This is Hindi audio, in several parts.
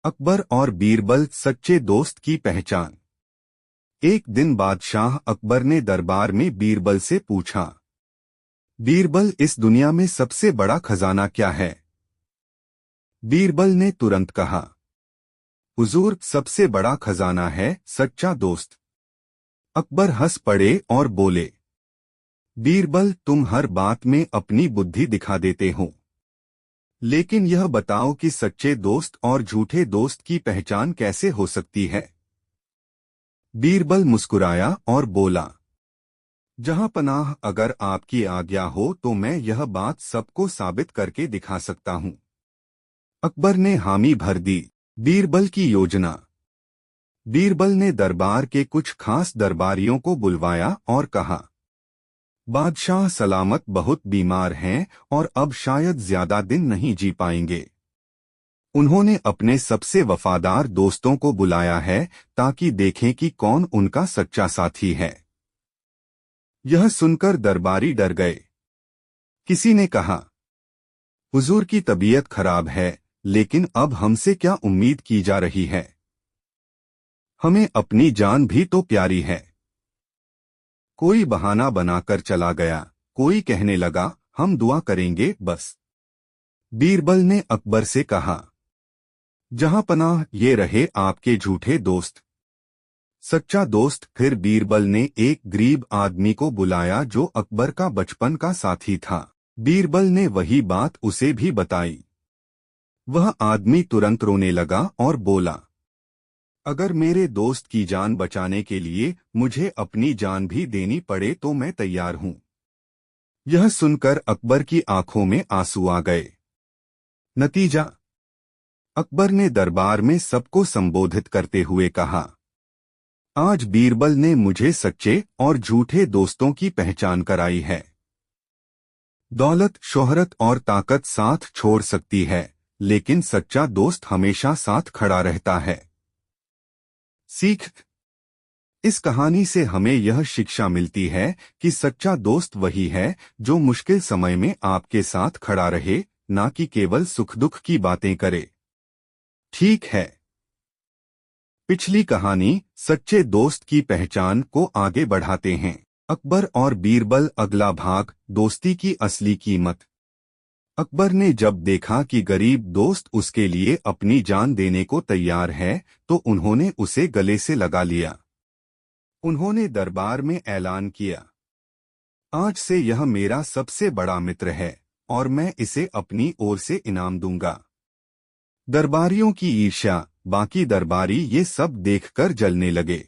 अकबर और बीरबल सच्चे दोस्त की पहचान। एक दिन बादशाह अकबर ने दरबार में बीरबल से पूछा, बीरबल, इस दुनिया में सबसे बड़ा खजाना क्या है? बीरबल ने तुरंत कहा, हुजूर, सबसे बड़ा खजाना है सच्चा दोस्त। अकबर हंस पड़े और बोले, बीरबल, तुम हर बात में अपनी बुद्धि दिखा देते हो, लेकिन यह बताओ कि सच्चे दोस्त और झूठे दोस्त की पहचान कैसे हो सकती है? बीरबल मुस्कुराया और बोला, जहां पनाह, अगर आपकी आज्ञा हो तो मैं यह बात सबको साबित करके दिखा सकता हूं। अकबर ने हामी भर दी। बीरबल की योजना। बीरबल ने दरबार के कुछ खास दरबारियों को बुलवाया और कहा, बादशाह सलामत बहुत बीमार हैं और अब शायद ज्यादा दिन नहीं जी पाएंगे। उन्होंने अपने सबसे वफादार दोस्तों को बुलाया है ताकि देखें कि कौन उनका सच्चा साथी है। यह सुनकर दरबारी डर गए। किसी ने कहा, हुजूर की तबीयत खराब है, लेकिन अब हमसे क्या उम्मीद की जा रही है? हमें अपनी जान भी तो प्यारी है। कोई बहाना बनाकर चला गया। कोई कहने लगा, हम दुआ करेंगे बस। बीरबल ने अकबर से कहा, जहां पनाह, ये रहे आपके झूठे दोस्त। सच्चा दोस्त। फिर बीरबल ने एक गरीब आदमी को बुलाया जो अकबर का बचपन का साथी था। बीरबल ने वही बात उसे भी बताई। वह आदमी तुरंत रोने लगा और बोला, अगर मेरे दोस्त की जान बचाने के लिए मुझे अपनी जान भी देनी पड़े तो मैं तैयार हूं। यह सुनकर अकबर की आंखों में आंसू आ गए। नतीजा। अकबर ने दरबार में सबको संबोधित करते हुए कहा, आज बीरबल ने मुझे सच्चे और झूठे दोस्तों की पहचान कराई है। दौलत, शोहरत और ताकत साथ छोड़ सकती है, लेकिन सच्चा दोस्त हमेशा साथ खड़ा रहता है। सीख। इस कहानी से हमें यह शिक्षा मिलती है कि सच्चा दोस्त वही है जो मुश्किल समय में आपके साथ खड़ा रहे, ना कि केवल सुख दुख की बातें करे। ठीक है। पिछली कहानी सच्चे दोस्त की पहचान को आगे बढ़ाते हैं। अकबर और बीरबल, अगला भाग, दोस्ती की असली कीमत। अकबर ने जब देखा कि गरीब दोस्त उसके लिए अपनी जान देने को तैयार है, तो उन्होंने उसे गले से लगा लिया। उन्होंने दरबार में ऐलान किया, आज से यह मेरा सबसे बड़ा मित्र है और मैं इसे अपनी ओर से इनाम दूंगा। दरबारियों की ईर्ष्या। बाकी दरबारी ये सब देखकर जलने लगे।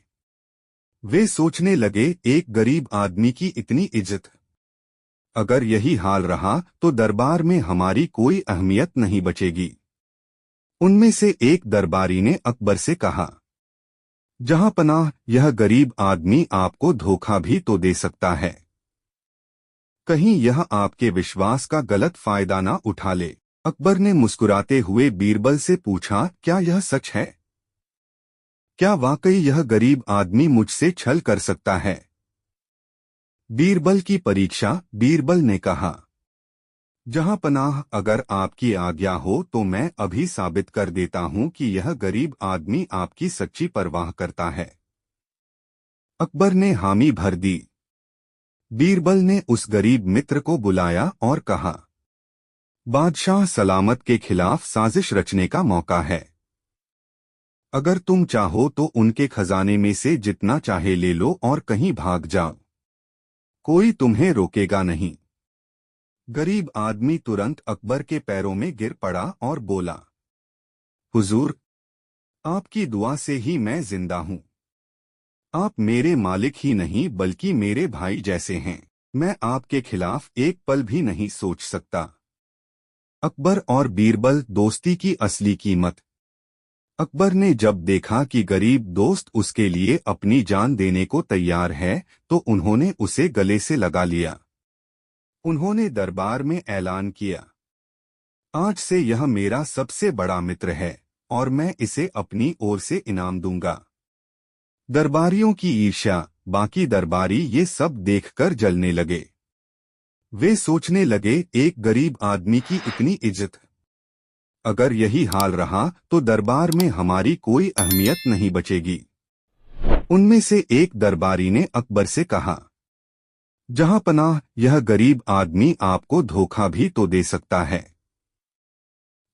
वे सोचने लगे, एक गरीब आदमी की इतनी इज्जत। अगर यही हाल रहा तो दरबार में हमारी कोई अहमियत नहीं बचेगी। उनमें से एक दरबारी ने अकबर से कहा, जहां पनाह, यह गरीब आदमी आपको धोखा भी तो दे सकता है। कहीं यह आपके विश्वास का गलत फायदा ना उठा ले। अकबर ने मुस्कुराते हुए बीरबल से पूछा, क्या यह सच है? क्या वाकई यह गरीब आदमी मुझसे छल कर सकता है? बीरबल की परीक्षा। बीरबल ने कहा, जहां पनाह, अगर आपकी आज्ञा हो तो मैं अभी साबित कर देता हूं कि यह गरीब आदमी आपकी सच्ची परवाह करता है। अकबर ने हामी भर दी। बीरबल ने उस गरीब मित्र को बुलाया और कहा, बादशाह सलामत के खिलाफ साजिश रचने का मौका है। अगर तुम चाहो तो उनके खजाने में से जितना चाहे ले लो और कहीं भाग जाओ। कोई तुम्हें रोकेगा नहीं। गरीब आदमी तुरंत अकबर के पैरों में गिर पड़ा और बोला, हुजूर, आपकी दुआ से ही मैं जिंदा हूं। आप मेरे मालिक ही नहीं बल्कि मेरे भाई जैसे हैं। मैं आपके खिलाफ एक पल भी नहीं सोच सकता। अकबर और बीरबल, दोस्ती की असली कीमत। अकबर ने जब देखा कि गरीब दोस्त उसके लिए अपनी जान देने को तैयार है, तो उन्होंने उसे गले से लगा लिया। उन्होंने दरबार में ऐलान किया, आज से यह मेरा सबसे बड़ा मित्र है और मैं इसे अपनी ओर से इनाम दूंगा। दरबारियों की ईर्ष्या। बाकी दरबारी ये सब देखकर जलने लगे। वे सोचने लगे, एक गरीब आदमी की इतनी इज्जत, अगर यही हाल रहा तो दरबार में हमारी कोई अहमियत नहीं बचेगी। उनमें से एक दरबारी ने अकबर से कहा, जहां पनाह, यह गरीब आदमी आपको धोखा भी तो दे सकता है,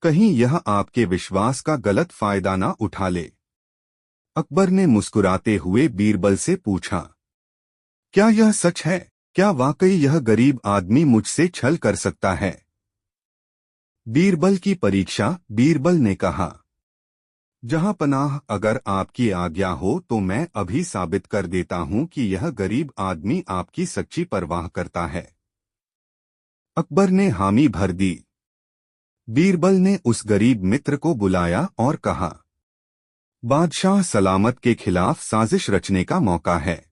कहीं यह आपके विश्वास का गलत फायदा ना उठा ले। अकबर ने मुस्कुराते हुए बीरबल से पूछा, क्या यह सच है? क्या वाकई यह गरीब आदमी मुझसे छल कर सकता है? बीरबल की परीक्षा। बीरबल ने कहा, जहां पनाह, अगर आपकी आज्ञा हो तो मैं अभी साबित कर देता हूं कि यह गरीब आदमी आपकी सच्ची परवाह करता है। अकबर ने हामी भर दी। बीरबल ने उस गरीब मित्र को बुलाया और कहा, बादशाह सलामत के खिलाफ साजिश रचने का मौका है।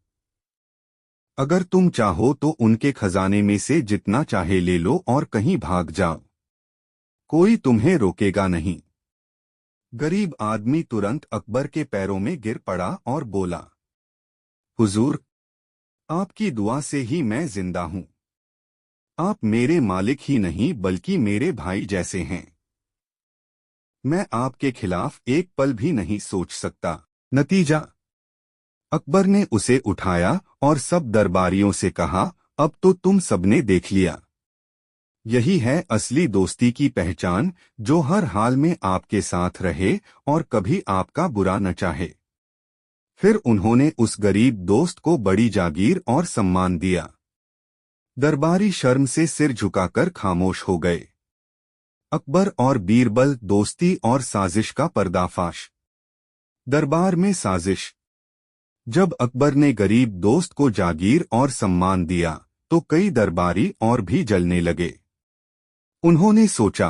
अगर तुम चाहो तो उनके खजाने में से जितना चाहे ले लो और कहीं भाग जाओ, कोई तुम्हें रोकेगा नहीं। गरीब आदमी तुरंत अकबर के पैरों में गिर पड़ा और बोला, हुजूर, आपकी दुआ से ही मैं जिंदा हूं। आप मेरे मालिक ही नहीं बल्कि मेरे भाई जैसे हैं। मैं आपके खिलाफ एक पल भी नहीं सोच सकता। नतीजा, अकबर ने उसे उठाया और सब दरबारियों से कहा, अब तो तुम सबने देख लिया। यही है असली दोस्ती की पहचान, जो हर हाल में आपके साथ रहे और कभी आपका बुरा न चाहे। फिर उन्होंने उस गरीब दोस्त को बड़ी जागीर और सम्मान दिया। दरबारी शर्म से सिर झुकाकर खामोश हो गए। अकबर और बीरबल, दोस्ती और साजिश का पर्दाफाश। दरबार में साजिश। जब अकबर ने गरीब दोस्त को जागीर और सम्मान दिया तो कई दरबारी और भी जलने लगे। उन्होंने सोचा,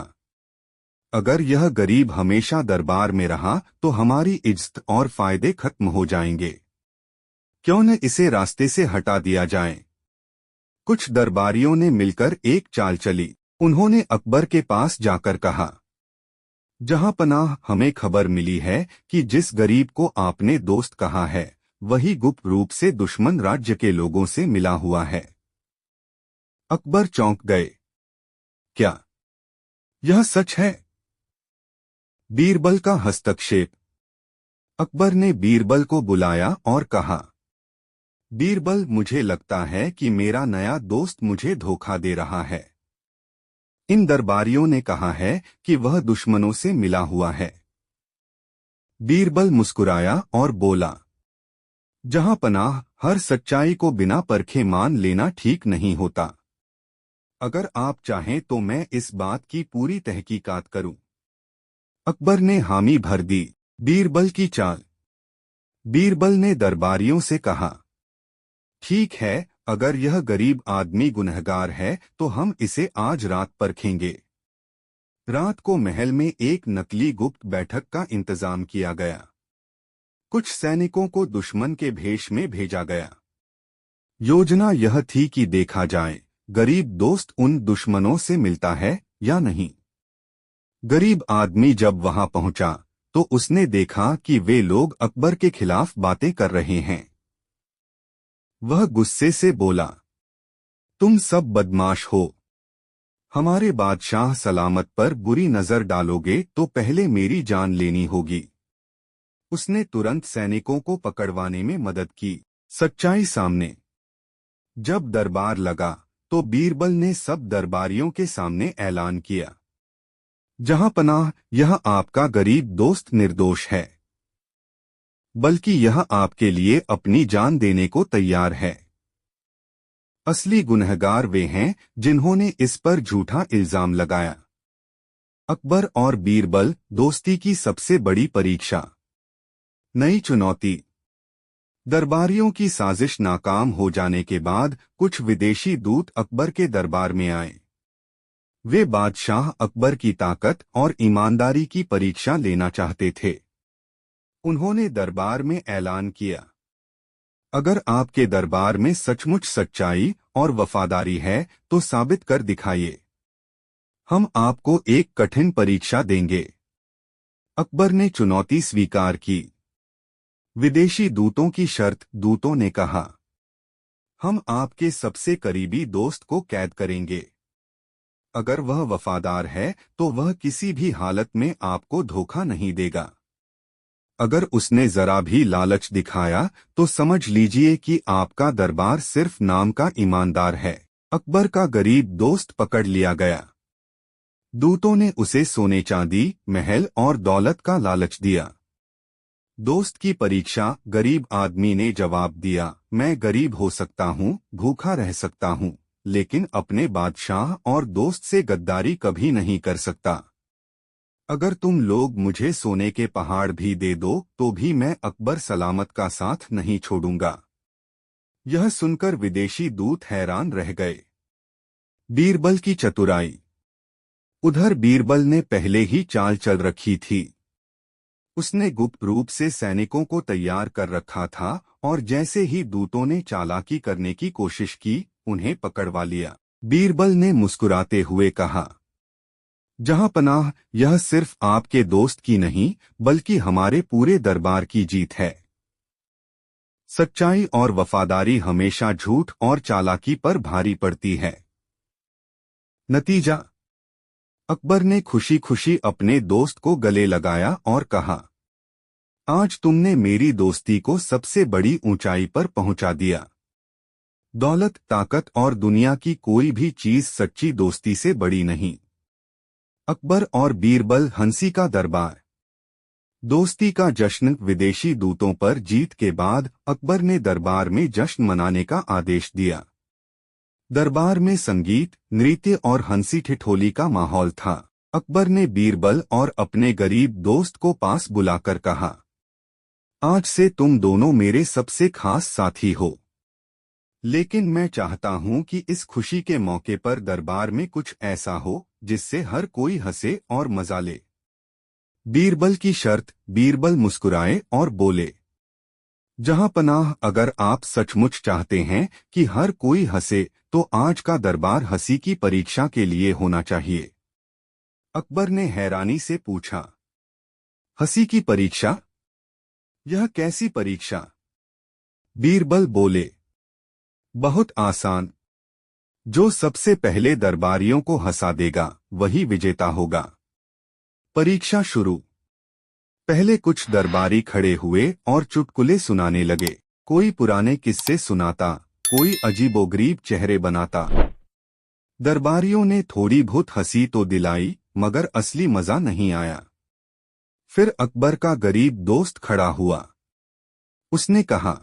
अगर यह गरीब हमेशा दरबार में रहा तो हमारी इज्जत और फायदे खत्म हो जाएंगे। क्यों न इसे रास्ते से हटा दिया जाए। कुछ दरबारियों ने मिलकर एक चाल चली। उन्होंने अकबर के पास जाकर कहा, जहां पनाह, हमें खबर मिली है कि जिस गरीब को आपने दोस्त कहा है वही गुप्त रूप से दुश्मन राज्य के लोगों से मिला हुआ है। अकबर चौंक गए। क्या यह सच है? बीरबल का हस्तक्षेप। अकबर ने बीरबल को बुलाया और कहा, बीरबल, मुझे लगता है कि मेरा नया दोस्त मुझे धोखा दे रहा है। इन दरबारियों ने कहा है कि वह दुश्मनों से मिला हुआ है। बीरबल मुस्कुराया और बोला, जहां पनाह, हर सच्चाई को बिना परखे मान लेना ठीक नहीं होता। अगर आप चाहें तो मैं इस बात की पूरी तहकीकात करूं। अकबर ने हामी भर दी। बीरबल की चाल। बीरबल ने दरबारियों से कहा, ठीक है, अगर यह गरीब आदमी गुनहगार है तो हम इसे आज रात परखेंगे। रात को महल में एक नकली गुप्त बैठक का इंतजाम किया गया। कुछ सैनिकों को दुश्मन के भेष में भेजा गया। योजना यह थी कि देखा जाए गरीब दोस्त उन दुश्मनों से मिलता है या नहीं। गरीब आदमी जब वहां पहुंचा तो उसने देखा कि वे लोग अकबर के खिलाफ बातें कर रहे हैं। वह गुस्से से बोला, तुम सब बदमाश हो। हमारे बादशाह सलामत पर बुरी नजर डालोगे तो पहले मेरी जान लेनी होगी। उसने तुरंत सैनिकों को पकड़वाने में मदद की। सच्चाई सामने। जब दरबार लगा तो बीरबल ने सब दरबारियों के सामने ऐलान किया, जहां पनाह, यह आपका गरीब दोस्त निर्दोष है, बल्कि यह आपके लिए अपनी जान देने को तैयार है। असली गुनहगार वे हैं जिन्होंने इस पर झूठा इल्जाम लगाया। अकबर और बीरबल, दोस्ती की सबसे बड़ी परीक्षा। नई चुनौती। दरबारियों की साजिश नाकाम हो जाने के बाद कुछ विदेशी दूत अकबर के दरबार में आए। वे बादशाह अकबर की ताकत और ईमानदारी की परीक्षा लेना चाहते थे। उन्होंने दरबार में ऐलान किया, अगर आपके दरबार में सचमुच सच्चाई और वफादारी है तो साबित कर दिखाइए। हम आपको एक कठिन परीक्षा देंगे। अकबर ने चुनौती स्वीकार की। विदेशी दूतों की शर्त। दूतों ने कहा, हम आपके सबसे करीबी दोस्त को कैद करेंगे। अगर वह वफादार है तो वह किसी भी हालत में आपको धोखा नहीं देगा। अगर उसने जरा भी लालच दिखाया तो समझ लीजिए कि आपका दरबार सिर्फ नाम का ईमानदार है। अकबर का गरीब दोस्त पकड़ लिया गया। दूतों ने उसे सोने चांदी, महल और दौलत का लालच दिया। दोस्त की परीक्षा। गरीब आदमी ने जवाब दिया, मैं गरीब हो सकता हूँ, भूखा रह सकता हूँ, लेकिन अपने बादशाह और दोस्त से गद्दारी कभी नहीं कर सकता। अगर तुम लोग मुझे सोने के पहाड़ भी दे दो तो भी मैं अकबर सलामत का साथ नहीं छोड़ूंगा। यह सुनकर विदेशी दूत हैरान रह गए। बीरबल की चतुराई। उधर बीरबल ने पहले ही चाल चल रखी थी। उसने गुप्त रूप से सैनिकों को तैयार कर रखा था और जैसे ही दूतों ने चालाकी करने की कोशिश की, उन्हें पकड़वा लिया। बीरबल ने मुस्कुराते हुए कहा, जहां पनाह, यह सिर्फ आपके दोस्त की नहीं बल्कि हमारे पूरे दरबार की जीत है। सच्चाई और वफादारी हमेशा झूठ और चालाकी पर भारी पड़ती है। नतीजा। अकबर ने खुशी खुशी अपने दोस्त को गले लगाया और कहा, आज तुमने मेरी दोस्ती को सबसे बड़ी ऊंचाई पर पहुंचा दिया। दौलत, ताकत और दुनिया की कोई भी चीज सच्ची दोस्ती से बड़ी नहीं। अकबर और बीरबल हंसी का दरबार। दोस्ती का जश्न। विदेशी दूतों पर जीत के बाद अकबर ने दरबार में जश्न मनाने का आदेश दिया। दरबार में संगीत, नृत्य और हंसी ठिठोली का माहौल था। अकबर ने बीरबल और अपने गरीब दोस्त को पास बुलाकर कहा, आज से तुम दोनों मेरे सबसे खास साथी हो। लेकिन मैं चाहता हूं कि इस खुशी के मौके पर दरबार में कुछ ऐसा हो जिससे हर कोई हंसे और मजा ले। बीरबल की शर्त। बीरबल मुस्कुराए और बोले, जहां पनाह, अगर आप सचमुच चाहते हैं कि हर कोई हंसे तो आज का दरबार हंसी की परीक्षा के लिए होना चाहिए। अकबर ने हैरानी से पूछा, हंसी की परीक्षा? यह कैसी परीक्षा? बीरबल बोले, बहुत आसान। जो सबसे पहले दरबारियों को हंसा देगा वही विजेता होगा। परीक्षा शुरू। पहले कुछ दरबारी खड़े हुए और चुटकुले सुनाने लगे। कोई पुराने किस्से सुनाता, कोई अजीबोगरीब चेहरे बनाता। दरबारियों ने थोड़ी बहुत हंसी तो दिलाई, मगर असली मजा नहीं आया। फिर अकबर का गरीब दोस्त खड़ा हुआ। उसने कहा,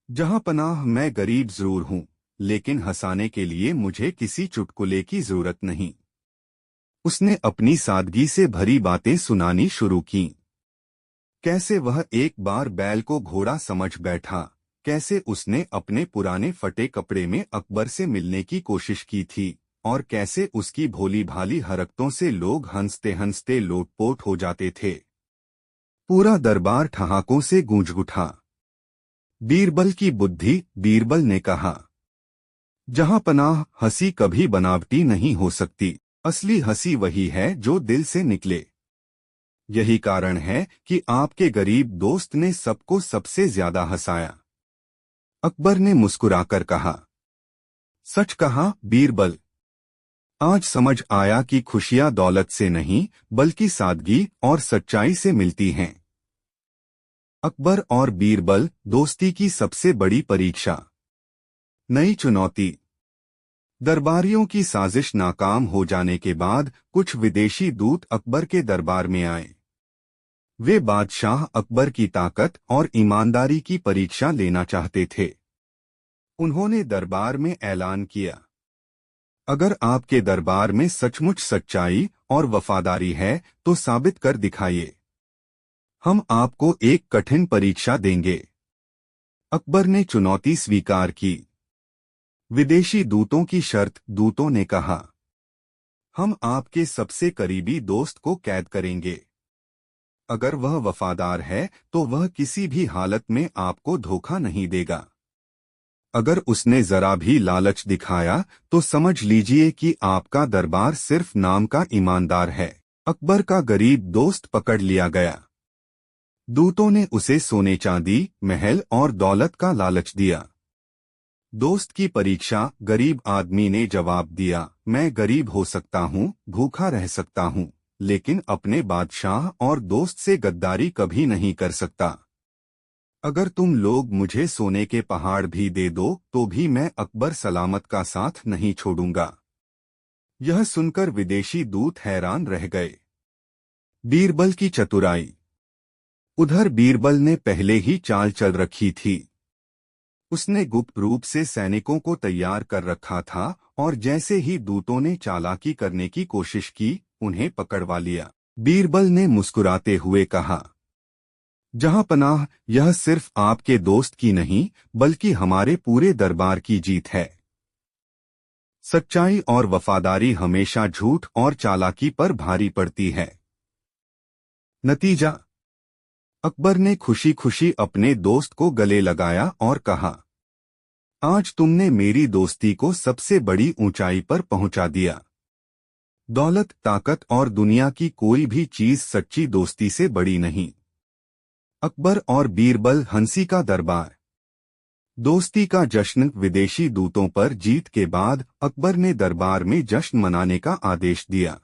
जहां पनाह, मैं गरीब जरूर हूं, लेकिन हंसाने के लिए मुझे किसी चुटकुले की जरूरत नहीं। उसने अपनी सादगी से भरी बातें सुनानी शुरू की। कैसे वह एक बार बैल को घोड़ा समझ बैठा, कैसे उसने अपने पुराने फटे कपड़े में अकबर से मिलने की कोशिश की थी, और कैसे उसकी भोली भाली हरकतों से लोग हंसते हंसते लोटपोट हो जाते थे। पूरा दरबार ठहाकों से गूंज उठा। बीरबल की बुद्धि। बीरबल ने कहा, जहां पनाह, हंसी कभी बनावटी नहीं हो सकती। असली हंसी वही है जो दिल से निकले। यही कारण है कि आपके गरीब दोस्त ने सबको सबसे ज्यादा हंसाया। अकबर ने मुस्कुराकर कहा, सच कहा बीरबल। आज समझ आया कि खुशियां दौलत से नहीं बल्कि सादगी और सच्चाई से मिलती हैं। अकबर और बीरबल, दोस्ती की सबसे बड़ी परीक्षा। नई चुनौती। दरबारियों की साजिश नाकाम हो जाने के बाद कुछ विदेशी दूत अकबर के दरबार में आए। वे बादशाह अकबर की ताकत और ईमानदारी की परीक्षा लेना चाहते थे। उन्होंने दरबार में ऐलान किया, अगर आपके दरबार में सचमुच सच्चाई और वफादारी है तो साबित कर दिखाइए। हम आपको एक कठिन परीक्षा देंगे। अकबर ने चुनौती स्वीकार की। विदेशी दूतों की शर्त। दूतों ने कहा, हम आपके सबसे करीबी दोस्त को कैद करेंगे। अगर वह वफादार है तो वह किसी भी हालत में आपको धोखा नहीं देगा। अगर उसने जरा भी लालच दिखाया तो समझ लीजिए कि आपका दरबार सिर्फ नाम का ईमानदार है। अकबर का गरीब दोस्त पकड़ लिया गया। दूतों ने उसे सोने चांदी, महल और दौलत का लालच दिया। दोस्त की परीक्षा। गरीब आदमी ने जवाब दिया, मैं गरीब हो सकता हूँ, भूखा रह सकता हूँ, लेकिन अपने बादशाह और दोस्त से गद्दारी कभी नहीं कर सकता। अगर तुम लोग मुझे सोने के पहाड़ भी दे दो तो भी मैं अकबर सलामत का साथ नहीं छोड़ूंगा। यह सुनकर विदेशी दूत हैरान रह गए। बीरबल की चतुराई। उधर बीरबल ने पहले ही चाल चल रखी थी। उसने गुप्त रूप से सैनिकों को तैयार कर रखा था और जैसे ही दूतों ने चालाकी करने की कोशिश की, उन्हें पकड़वा लिया। बीरबल ने मुस्कुराते हुए कहा, जहां पनाह, यह सिर्फ आपके दोस्त की नहीं बल्कि हमारे पूरे दरबार की जीत है। सच्चाई और वफादारी हमेशा झूठ और चालाकी पर भारी पड़ती है। नतीजा। अकबर ने खुशी खुशी अपने दोस्त को गले लगाया और कहा, आज तुमने मेरी दोस्ती को सबसे बड़ी ऊंचाई पर पहुंचा दिया। दौलत, ताकत और दुनिया की कोई भी चीज सच्ची दोस्ती से बड़ी नहीं। अकबर और बीरबल हंसी का दरबार। दोस्ती का जश्न। विदेशी दूतों पर जीत के बाद अकबर ने दरबार में जश्न मनाने का आदेश दिया।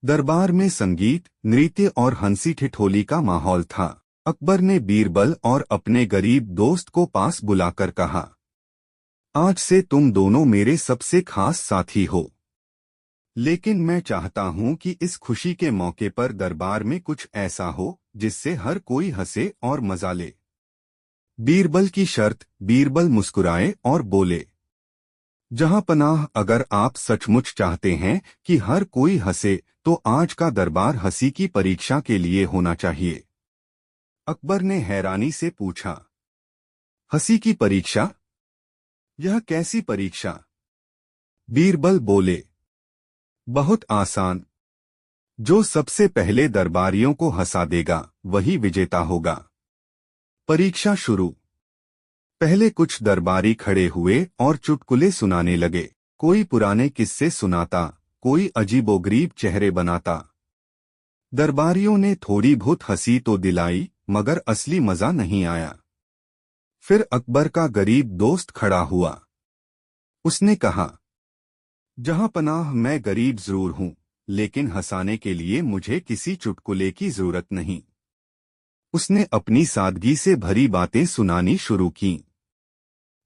दरबार में संगीत, नृत्य और हंसी ठिठोली का माहौल था। अकबर ने बीरबल और अपने गरीब दोस्त को पास बुलाकर कहा, आज से तुम दोनों मेरे सबसे खास साथी हो। लेकिन मैं चाहता हूं कि इस खुशी के मौके पर दरबार में कुछ ऐसा हो जिससे हर कोई हंसे और मजा ले। बीरबल की शर्त। बीरबल मुस्कुराए और बोले, जहां पनाह, अगर आप सचमुच चाहते हैं कि हर कोई हंसे तो आज का दरबार हंसी की परीक्षा के लिए होना चाहिए। अकबर ने हैरानी से पूछा, हंसी की परीक्षा? यह कैसी परीक्षा? बीरबल बोले, बहुत आसान। जो सबसे पहले दरबारियों को हंसा देगा वही विजेता होगा। परीक्षा शुरू। पहले कुछ दरबारी खड़े हुए और चुटकुले सुनाने लगे। कोई पुराने किस्से सुनाता, कोई अजीबोगरीब चेहरे बनाता। दरबारियों ने थोड़ी बहुत हंसी तो दिलाई, मगर असली मजा नहीं आया। फिर अकबर का गरीब दोस्त खड़ा हुआ। उसने कहा, जहां पनाह, मैं गरीब जरूर हूं, लेकिन हंसाने के लिए मुझे किसी चुटकुले की जरूरत नहीं। उसने अपनी सादगी से भरी बातें सुनानी शुरू कीं।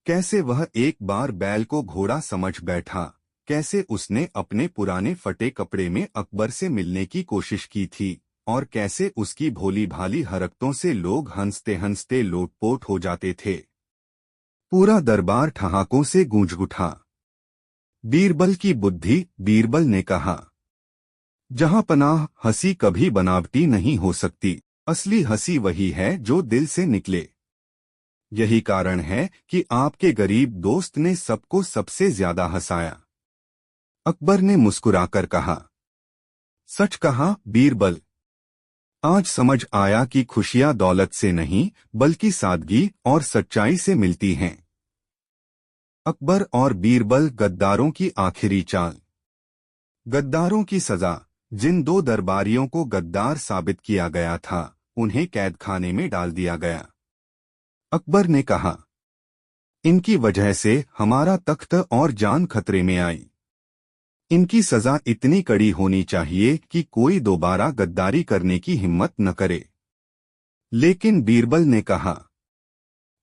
कैसे वह एक बार बैल को घोड़ा समझ बैठा, कैसे उसने अपने पुराने फटे कपड़े में अकबर से मिलने की कोशिश की थी, और कैसे उसकी भोली भाली हरकतों से लोग हंसते हंसते लोटपोट हो जाते थे। पूरा दरबार ठहाकों से गूंज उठा। बीरबल की बुद्धि। बीरबल ने कहा, जहां पनाह, हंसी कभी बनावटी नहीं हो सकती। असली हंसी वही है जो दिल से निकले। यही कारण है कि आपके गरीब दोस्त ने सबको सबसे ज्यादा हंसाया। अकबर ने मुस्कुराकर कहा, सच कहा बीरबल। आज समझ आया कि खुशियां दौलत से नहीं बल्कि सादगी और सच्चाई से मिलती हैं। अकबर और बीरबल। गद्दारों की आखिरी चाल। गद्दारों की सजा। जिन दो दरबारियों को गद्दार साबित किया गया था, उन्हें कैदखाने में डाल दिया गया। अकबर ने कहा, इनकी वजह से हमारा तख्त और जान खतरे में आई। इनकी सजा इतनी कड़ी होनी चाहिए कि कोई दोबारा गद्दारी करने की हिम्मत न करे। लेकिन बीरबल ने कहा,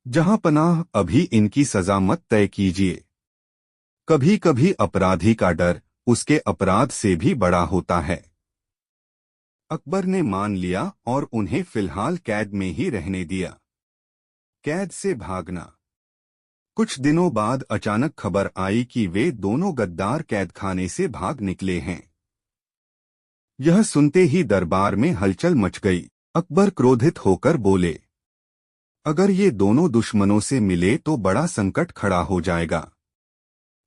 जहां पनाह, अभी इनकी सजा मत तय कीजिए। कभी कभी अपराधी का डर उसके अपराध से भी बड़ा होता है। अकबर ने मान लिया और उन्हें फिलहाल कैद में ही रहने दिया। कैद से भागना। कुछ दिनों बाद अचानक खबर आई कि वे दोनों गद्दार कैदखाने से भाग निकले हैं। यह सुनते ही दरबार में हलचल मच गई। अकबर क्रोधित होकर बोले, अगर ये दोनों दुश्मनों से मिले तो बड़ा संकट खड़ा हो जाएगा।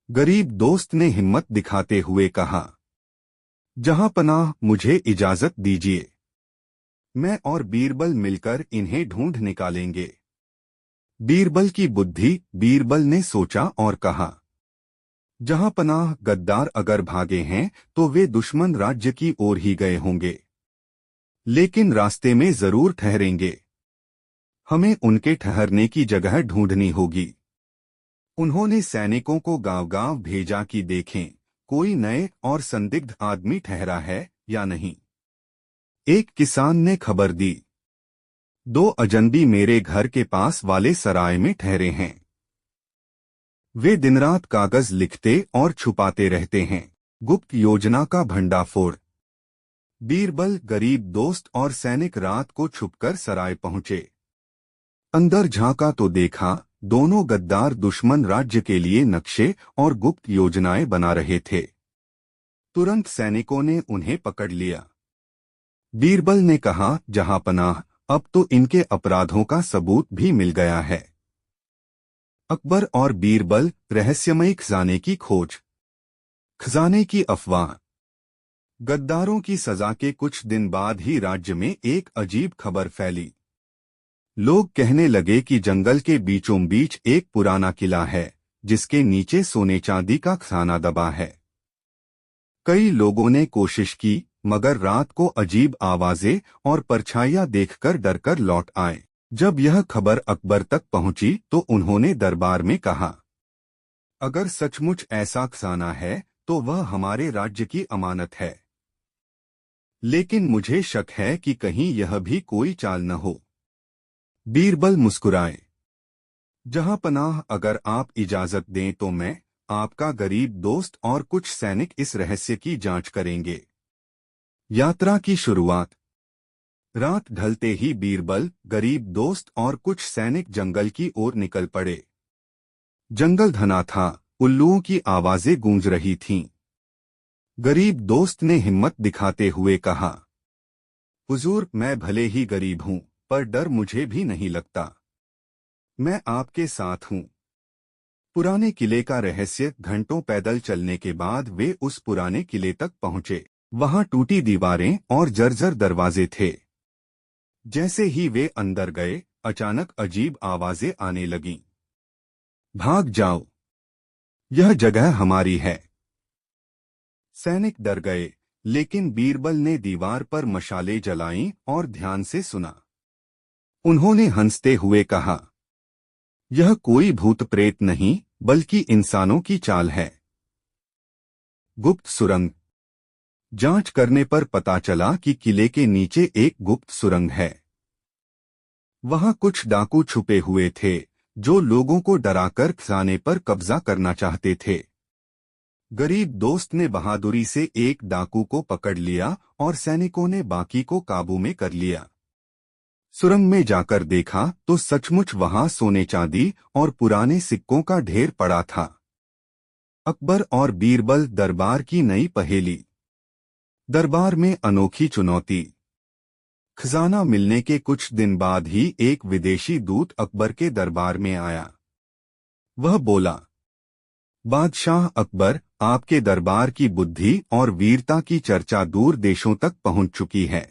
गरीब दोस्त ने हिम्मत दिखाते हुए कहा, जहां पनाह, मुझे इजाजत दीजिए। मैं और बीरबल मिलकर इन्हें ढूंढ निकालेंगे। बीरबल की बुद्धि। बीरबल ने सोचा और कहा, जहां पनाह, गद्दार अगर भागे हैं तो वे दुश्मन राज्य की ओर ही गए होंगे, लेकिन रास्ते में जरूर ठहरेंगे। हमें उनके ठहरने की जगह ढूंढनी होगी। उन्होंने सैनिकों को गांव-गांव भेजा कि देखें कोई नए और संदिग्ध आदमी ठहरा है या नहीं। एक किसान ने खबर दी, 2 अजनबी मेरे घर के पास वाले सराय में ठहरे हैं। वे दिन रात कागज लिखते और छुपाते रहते हैं। गुप्त योजना का भंडाफोड़। बीरबल, गरीब दोस्त और सैनिक रात को छुपकर सराय पहुंचे। अंदर झांका तो देखा दोनों गद्दार दुश्मन राज्य के लिए नक्शे और गुप्त योजनाएं बना रहे थे। तुरंत सैनिकों ने उन्हें पकड़ लिया। बीरबल ने कहा, जहांपनाह, अब तो इनके अपराधों का सबूत भी मिल गया है। अकबर और बीरबल, रहस्यमयी खजाने की खोज। खजाने की अफवाह। गद्दारों की सजा के कुछ दिन बाद ही राज्य में एक अजीब खबर फैली। लोग कहने लगे कि जंगल के बीचों बीच एक पुराना किला है जिसके नीचे सोने चांदी का खजाना दबा है। कई लोगों ने कोशिश की, मगर रात को अजीब आवाजें और परछाइयां देखकर डरकर लौट आए। जब यह खबर अकबर तक पहुंची तो उन्होंने दरबार में कहा, अगर सचमुच ऐसा खजाना है तो वह हमारे राज्य की अमानत है, लेकिन मुझे शक है कि कहीं यह भी कोई चाल न हो। बीरबल मुस्कुराए, जहांपनाह, अगर आप इजाजत दें तो मैं, आपका गरीब दोस्त और कुछ सैनिक इस रहस्य की जांच करेंगे। यात्रा की शुरुआत। रात ढलते ही बीरबल, गरीब दोस्त और कुछ सैनिक जंगल की ओर निकल पड़े। जंगल घना था, उल्लुओं की आवाजें गूंज रही थीं। गरीब दोस्त ने हिम्मत दिखाते हुए कहा, हुजूर, मैं भले ही गरीब हूं, पर डर मुझे भी नहीं लगता। मैं आपके साथ हूं। पुराने किले का रहस्य। घंटों पैदल चलने के बाद वे उस पुराने किले तक पहुंचे। वहां टूटी दीवारें और जर्जर दरवाजे थे। जैसे ही वे अंदर गए, अचानक अजीब आवाजें आने लगीं। भाग जाओ, यह जगह हमारी है। सैनिक डर गए, लेकिन बीरबल ने दीवार पर मशालें जलाईं और ध्यान से सुना। उन्होंने हंसते हुए कहा, यह कोई भूत प्रेत नहीं, बल्कि इंसानों की चाल है। गुप्त सुरंग। जांच करने पर पता चला कि किले के नीचे एक गुप्त सुरंग है। वहां कुछ डाकू छुपे हुए थे जो लोगों को डराकर खजाने पर कब्जा करना चाहते थे। गरीब दोस्त ने बहादुरी से एक डाकू को पकड़ लिया और सैनिकों ने बाकी को काबू में कर लिया। सुरंग में जाकर देखा तो सचमुच वहां सोने चांदी और पुराने सिक्कों का ढेर पड़ा था। अकबर और बीरबल, दरबार की नई पहेली। दरबार में अनोखी चुनौती। खजाना मिलने के कुछ दिन बाद ही एक विदेशी दूत अकबर के दरबार में आया। वह बोला, बादशाह अकबर, आपके दरबार की बुद्धि और वीरता की चर्चा दूर देशों तक पहुंच चुकी है।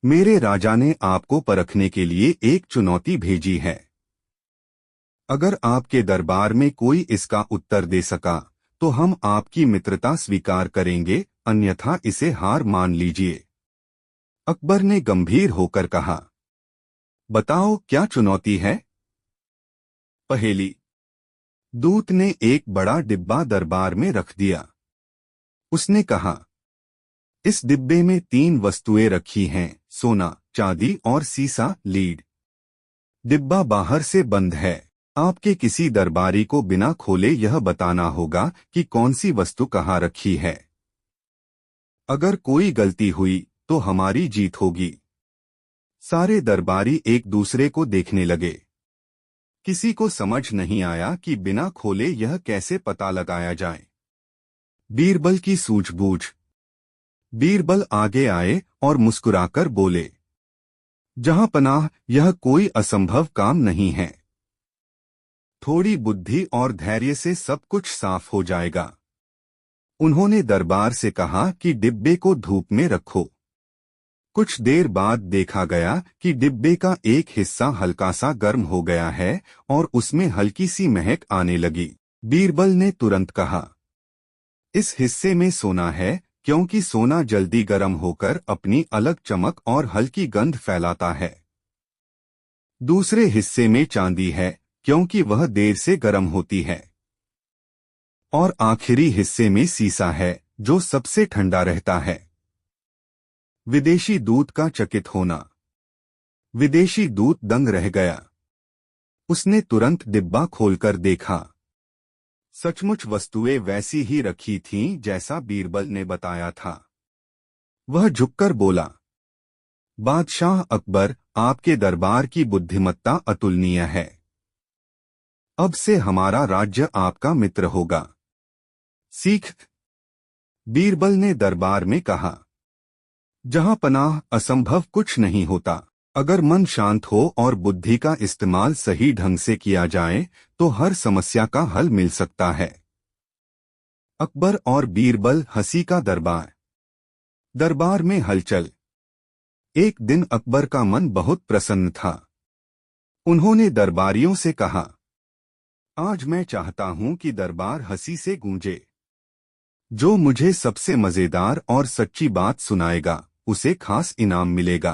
मेरे राजा ने आपको परखने के लिए एक चुनौती भेजी है। अगर आपके दरबार में कोई इसका उत्तर दे सका तो हम आपकी मित्रता स्वीकार करेंगे, अन्यथा इसे हार मान लीजिए। अकबर ने गंभीर होकर कहा, बताओ क्या चुनौती है? पहेली। दूत ने एक बड़ा डिब्बा दरबार में रख दिया। उसने कहा, इस डिब्बे में 3 वस्तुएं रखी हैं, सोना, चांदी और सीसा लीड। डिब्बा बाहर से बंद है। आपके किसी दरबारी को बिना खोले यह बताना होगा कि कौन सी वस्तु कहाँ रखी है। अगर कोई गलती हुई तो हमारी जीत होगी। सारे दरबारी एक दूसरे को देखने लगे। किसी को समझ नहीं आया कि बिना खोले यह कैसे पता लगाया जाए। बीरबल की सूझबूझ। बीरबल आगे आए और मुस्कुराकर बोले, जहांपनाह, यह कोई असंभव काम नहीं है। थोड़ी बुद्धि और धैर्य से सब कुछ साफ हो जाएगा। उन्होंने दरबार से कहा कि डिब्बे को धूप में रखो। कुछ देर बाद देखा गया कि डिब्बे का एक हिस्सा हल्का सा गर्म हो गया है और उसमें हल्की सी महक आने लगी। बीरबल ने तुरंत कहा, इस हिस्से में सोना है, क्योंकि सोना जल्दी गर्म होकर अपनी अलग चमक और हल्की गंध फैलाता है। दूसरे हिस्से में चांदी है, क्योंकि वह देर से गर्म होती है। और आखिरी हिस्से में सीसा है जो सबसे ठंडा रहता है। विदेशी दूत का चकित होना। विदेशी दूत दंग रह गया। उसने तुरंत डिब्बा खोलकर देखा। सचमुच वस्तुएं वैसी ही रखी थीं जैसा बीरबल ने बताया था। वह झुककर बोला, बादशाह अकबर, आपके दरबार की बुद्धिमत्ता अतुलनीय है। अब से हमारा राज्य आपका मित्र होगा। सीख। बीरबल ने दरबार में कहा, जहां पनाह असंभव कुछ नहीं होता। अगर मन शांत हो और बुद्धि का इस्तेमाल सही ढंग से किया जाए तो हर समस्या का हल मिल सकता है। अकबर और बीरबल हंसी का दरबार। दरबार में हलचल। एक दिन अकबर का मन बहुत प्रसन्न था। उन्होंने दरबारियों से कहा, आज मैं चाहता हूं कि दरबार हंसी से गूंजे। जो मुझे सबसे मजेदार और सच्ची बात सुनाएगा उसे खास इनाम मिलेगा।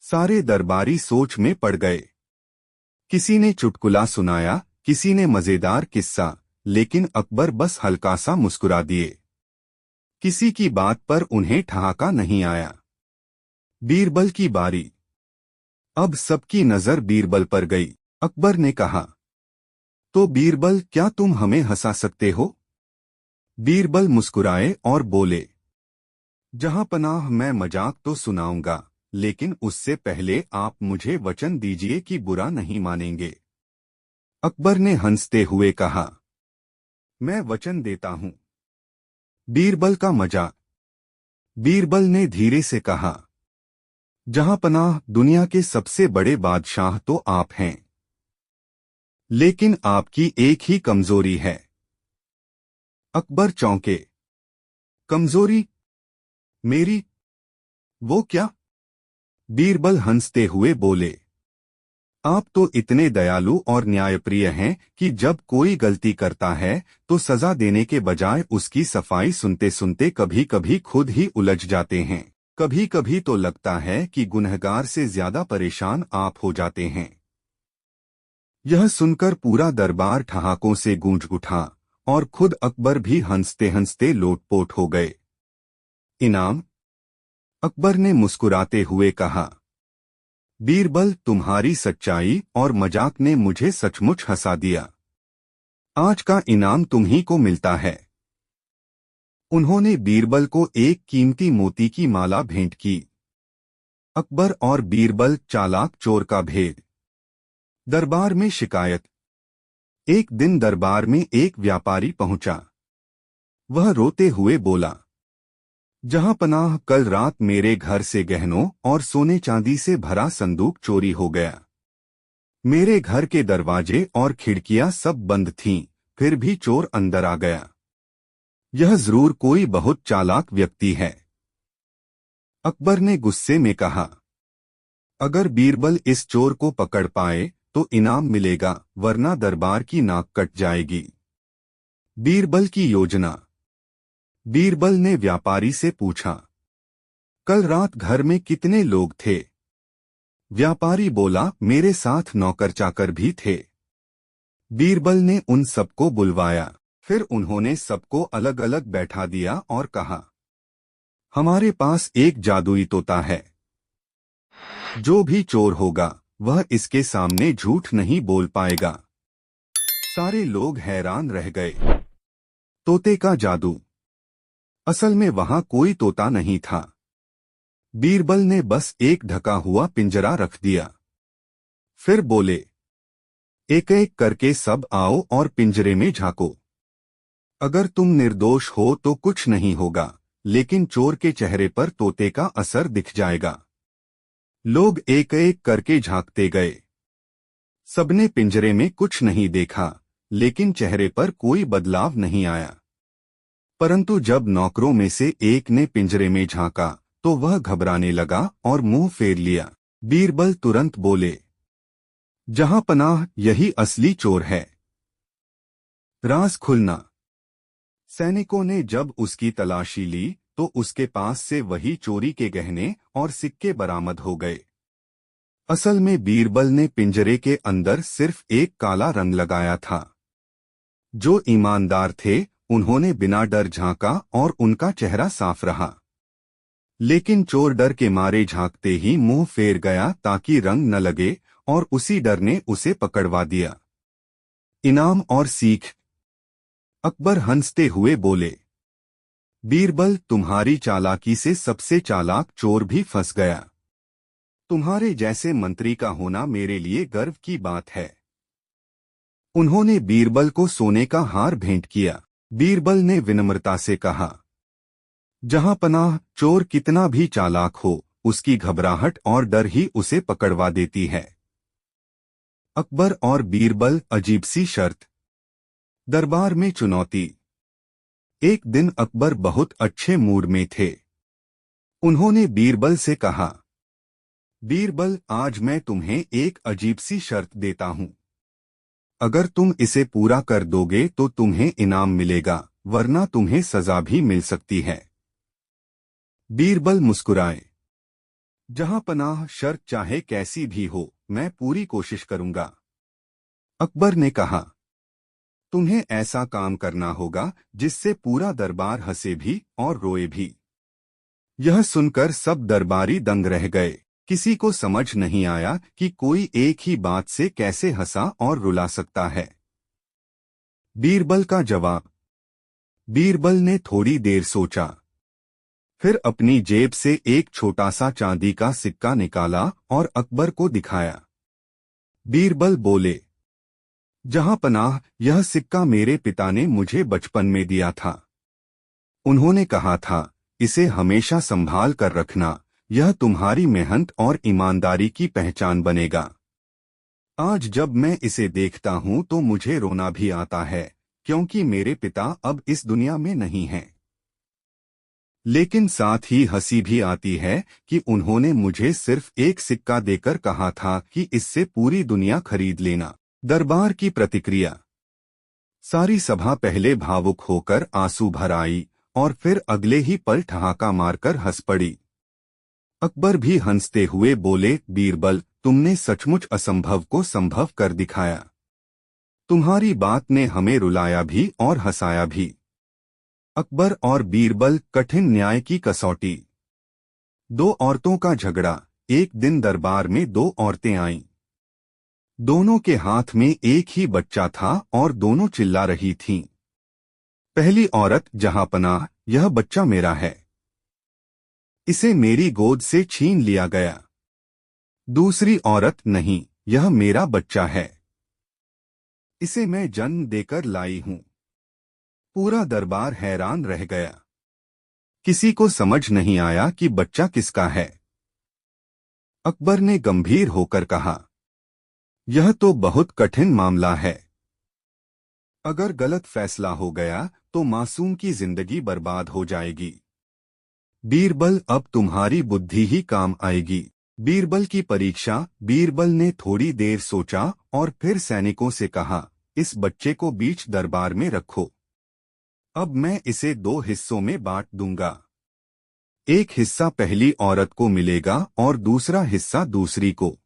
सारे दरबारी सोच में पड़ गए। किसी ने चुटकुला सुनाया, किसी ने मजेदार किस्सा, लेकिन अकबर बस हल्का सा मुस्कुरा दिए। किसी की बात पर उन्हें ठहाका नहीं आया। बीरबल की बारी। अब सबकी नजर बीरबल पर गई। अकबर ने कहा, तो बीरबल, क्या तुम हमें हंसा सकते हो? बीरबल मुस्कुराए और बोले, जहां पनाह, मैं मजाक तो सुनाऊंगा, लेकिन उससे पहले आप मुझे वचन दीजिए कि बुरा नहीं मानेंगे। अकबर ने हंसते हुए कहा, मैं वचन देता हूं। बीरबल का मजाक। बीरबल ने धीरे से कहा, जहां पनाह, दुनिया के सबसे बड़े बादशाह तो आप हैं, लेकिन आपकी एक ही कमजोरी है। अकबर चौंके। कमजोरी? मेरी? वो क्या? बीरबल हंसते हुए बोले, आप तो इतने दयालु और न्यायप्रिय हैं कि जब कोई गलती करता है तो सजा देने के बजाय उसकी सफाई सुनते सुनते कभी कभी खुद ही उलझ जाते हैं। कभी कभी तो लगता है कि गुनहगार से ज्यादा परेशान आप हो जाते हैं। यह सुनकर पूरा दरबार ठहाकों से गूंज उठा और खुद अकबर भी हंसते हंसते लोटपोट हो गए। इनाम? अकबर ने मुस्कुराते हुए कहा, बीरबल, तुम्हारी सच्चाई और मजाक ने मुझे सचमुच हंसा दिया। आज का इनाम तुम्ही को मिलता है। उन्होंने बीरबल को एक कीमती मोती की माला भेंट की। अकबर और बीरबल, चालाक चोर का भेद। दरबार में शिकायत। एक दिन दरबार में एक व्यापारी पहुंचा। वह रोते हुए बोला, जहां पनाह, कल रात मेरे घर से गहनों और सोने चांदी से भरा संदूक चोरी हो गया। मेरे घर के दरवाजे और खिड़कियां सब बंद थीं, फिर भी चोर अंदर आ गया। यह जरूर कोई बहुत चालाक व्यक्ति है। अकबर ने गुस्से में कहा, अगर बीरबल इस चोर को पकड़ पाए तो इनाम मिलेगा, वरना दरबार की नाक कट जाएगी। बीरबल की योजना। बीरबल ने व्यापारी से पूछा, कल रात घर में कितने लोग थे? व्यापारी बोला, मेरे साथ नौकर चाकर भी थे। बीरबल ने उन सबको बुलवाया। फिर उन्होंने सबको अलग अलग बैठा दिया और कहा, हमारे पास एक जादुई तोता है। जो भी चोर होगा वह इसके सामने झूठ नहीं बोल पाएगा। सारे लोग हैरान रह गए। तोते का जादू। असल में वहां कोई तोता नहीं था। बीरबल ने बस एक ढका हुआ पिंजरा रख दिया। फिर बोले, एक एक करके सब आओ और पिंजरे में झांको। अगर तुम निर्दोष हो तो कुछ नहीं होगा, लेकिन चोर के चेहरे पर तोते का असर दिख जाएगा। लोग एक एक करके झांकते गए। सबने पिंजरे में कुछ नहीं देखा, लेकिन चेहरे पर कोई बदलाव नहीं आया। परंतु जब नौकरों में से एक ने पिंजरे में झांका तो वह घबराने लगा और मुंह फेर लिया। बीरबल तुरंत बोले, जहां पनाह, यही असली चोर है। राज खुलना। सैनिकों ने जब उसकी तलाशी ली तो उसके पास से वही चोरी के गहने और सिक्के बरामद हो गए। असल में बीरबल ने पिंजरे के अंदर सिर्फ एक काला रंग लगाया था। जो ईमानदार थे उन्होंने बिना डर झांका और उनका चेहरा साफ रहा। लेकिन चोर डर के मारे झांकते ही मुंह फेर गया ताकि रंग न लगे, और उसी डर ने उसे पकड़वा दिया। इनाम और सीख। अकबर हंसते हुए बोले, बीरबल, तुम्हारी चालाकी से सबसे चालाक चोर भी फंस गया। तुम्हारे जैसे मंत्री का होना मेरे लिए गर्व की बात है। उन्होंने बीरबल को सोने का हार भेंट किया। बीरबल ने विनम्रता से कहा, जहां पनाह, चोर कितना भी चालाक हो, उसकी घबराहट और डर ही उसे पकड़वा देती है। अकबर और बीरबल, अजीब सी शर्त। दरबार में चुनौती। एक दिन अकबर बहुत अच्छे मूड में थे। उन्होंने बीरबल से कहा, बीरबल, आज मैं तुम्हें एक अजीब सी शर्त देता हूं। अगर तुम इसे पूरा कर दोगे तो तुम्हें इनाम मिलेगा, वरना तुम्हें सजा भी मिल सकती है। बीरबल मुस्कुराए, जहां पनाह, शर्त चाहे कैसी भी हो, मैं पूरी कोशिश करूंगा। अकबर ने कहा, तुम्हें ऐसा काम करना होगा जिससे पूरा दरबार हंसे भी और रोए भी। यह सुनकर सब दरबारी दंग रह गए। किसी को समझ नहीं आया कि कोई एक ही बात से कैसे हंसा और रुला सकता है। बीरबल का जवाब। बीरबल ने थोड़ी देर सोचा, फिर अपनी जेब से एक छोटा सा चांदी का सिक्का निकाला और अकबर को दिखाया। बीरबल बोले, जहां पनाह, यह सिक्का मेरे पिता ने मुझे बचपन में दिया था। उन्होंने कहा था, इसे हमेशा संभाल कर रखना, यह तुम्हारी मेहनत और ईमानदारी की पहचान बनेगा। आज जब मैं इसे देखता हूं तो मुझे रोना भी आता है, क्योंकि मेरे पिता अब इस दुनिया में नहीं हैं। लेकिन साथ ही हंसी भी आती है कि उन्होंने मुझे सिर्फ एक सिक्का देकर कहा था कि इससे पूरी दुनिया खरीद लेना। दरबार की प्रतिक्रिया। सारी सभा पहले भावुक होकर आंसू भर आई और फिर अगले ही पल ठहाका मारकर हंस पड़ी। अकबर भी हंसते हुए बोले, बीरबल, तुमने सचमुच असंभव को संभव कर दिखाया। तुम्हारी बात ने हमें रुलाया भी और हंसाया भी। अकबर और बीरबल, कठिन न्याय की कसौटी। दो औरतों का झगड़ा। एक दिन दरबार में दो औरतें आईं। दोनों के हाथ में एक ही बच्चा था और दोनों चिल्ला रही थीं। पहली औरत, जहांपनाह, यह बच्चा मेरा है। इसे मेरी गोद से छीन लिया गया। दूसरी औरत, नहीं, यह मेरा बच्चा है। इसे मैं जन्म देकर लाई हूं। पूरा दरबार हैरान रह गया। किसी को समझ नहीं आया कि बच्चा किसका है। अकबर ने गंभीर होकर कहा, यह तो बहुत कठिन मामला है। अगर गलत फैसला हो गया तो मासूम की जिंदगी बर्बाद हो जाएगी। बीरबल, अब तुम्हारी बुद्धि ही काम आएगी। बीरबल की परीक्षा। बीरबल ने थोड़ी देर सोचा और फिर सैनिकों से कहा, इस बच्चे को बीच दरबार में रखो। अब मैं इसे दो हिस्सों में बांट दूंगा। एक हिस्सा पहली औरत को मिलेगा और दूसरा हिस्सा दूसरी को।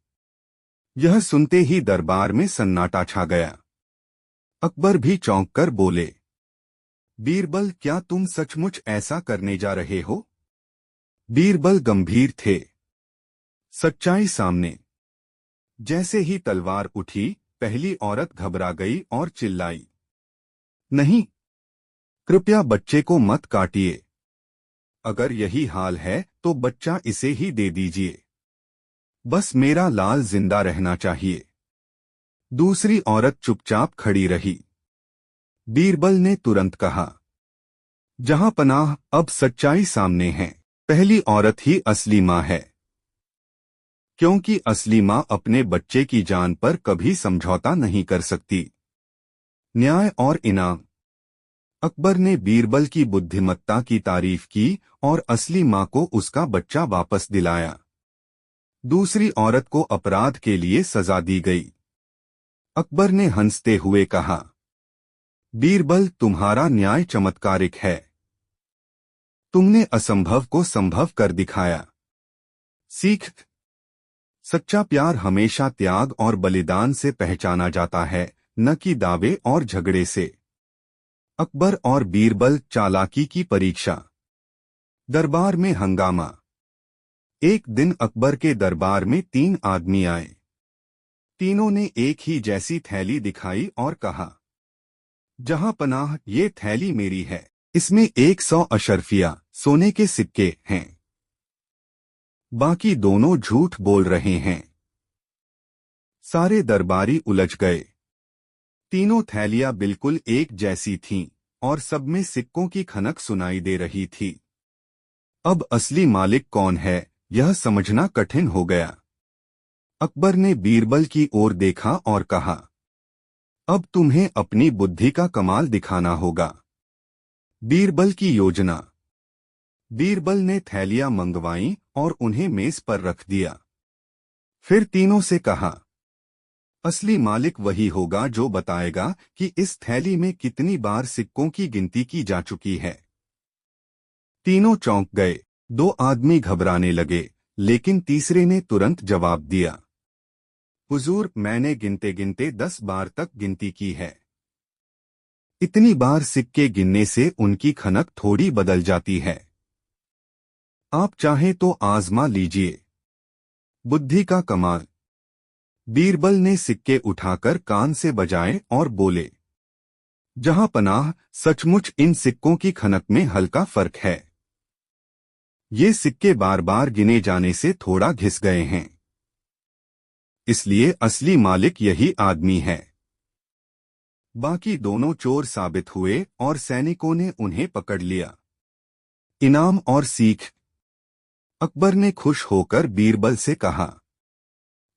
यह सुनते ही दरबार में सन्नाटा छा गया। अकबर भी चौंक कर बोले, बीरबल, क्या तुम सचमुच ऐसा करने जा रहे हो? बीरबल गंभीर थे। सच्चाई सामने। जैसे ही तलवार उठी, पहली औरत घबरा गई और चिल्लाई, नहीं, कृपया बच्चे को मत काटिए। अगर यही हाल है तो बच्चा इसे ही दे दीजिए। बस मेरा लाल जिंदा रहना चाहिए। दूसरी औरत चुपचाप खड़ी रही। बीरबल ने तुरंत कहा, जहांपनाह, अब सच्चाई सामने है। पहली औरत ही असली मां है, क्योंकि असली मां अपने बच्चे की जान पर कभी समझौता नहीं कर सकती। न्याय और इनाम। अकबर ने बीरबल की बुद्धिमत्ता की तारीफ की और असली मां को उसका बच्चा वापस दिलाया। दूसरी औरत को अपराध के लिए सजा दी गई। अकबर ने हंसते हुए कहा, बीरबल, तुम्हारा न्याय चमत्कारिक है। तुमने असंभव को संभव कर दिखाया। सीख। सच्चा प्यार हमेशा त्याग और बलिदान से पहचाना जाता है, न कि दावे और झगड़े से। अकबर और बीरबल चालाकी की परीक्षा। दरबार में हंगामा। एक दिन अकबर के दरबार में 3 आदमी आए। तीनों ने एक ही जैसी थैली दिखाई और कहा, जहां पनाह, ये थैली मेरी है। इसमें 100 अशर्फिया सोने के सिक्के हैं। बाकी दोनों झूठ बोल रहे हैं। सारे दरबारी उलझ गए। तीनों थैलियां बिल्कुल एक जैसी थीं और सब में सिक्कों की खनक सुनाई दे रही थी। अब असली मालिक कौन है, यह समझना कठिन हो गया। अकबर ने बीरबल की ओर देखा और कहा, अब तुम्हें अपनी बुद्धि का कमाल दिखाना होगा। बीरबल की योजना। बीरबल ने थैलियां मंगवाईं और उन्हें मेज पर रख दिया। फिर तीनों से कहा, असली मालिक वही होगा जो बताएगा कि इस थैली में कितनी बार सिक्कों की गिनती की जा चुकी है। तीनों चौंक गए। 2 आदमी घबराने लगे, लेकिन तीसरे ने तुरंत जवाब दिया, हुजूर, मैंने गिनते गिनते 10 बार तक गिनती की है। इतनी बार सिक्के गिनने से उनकी खनक थोड़ी बदल जाती है। आप चाहें तो आजमा लीजिए। बुद्धि का कमाल। बीरबल ने सिक्के उठाकर कान से बजाए और बोले, जहां पनाह, सचमुच इन सिक्कों की खनक में हल्का फर्क है। ये सिक्के बार बार गिने जाने से थोड़ा घिस गए हैं। इसलिए असली मालिक यही आदमी है। बाकी दोनों चोर साबित हुए और सैनिकों ने उन्हें पकड़ लिया। इनाम और सीख। अकबर ने खुश होकर बीरबल से कहा,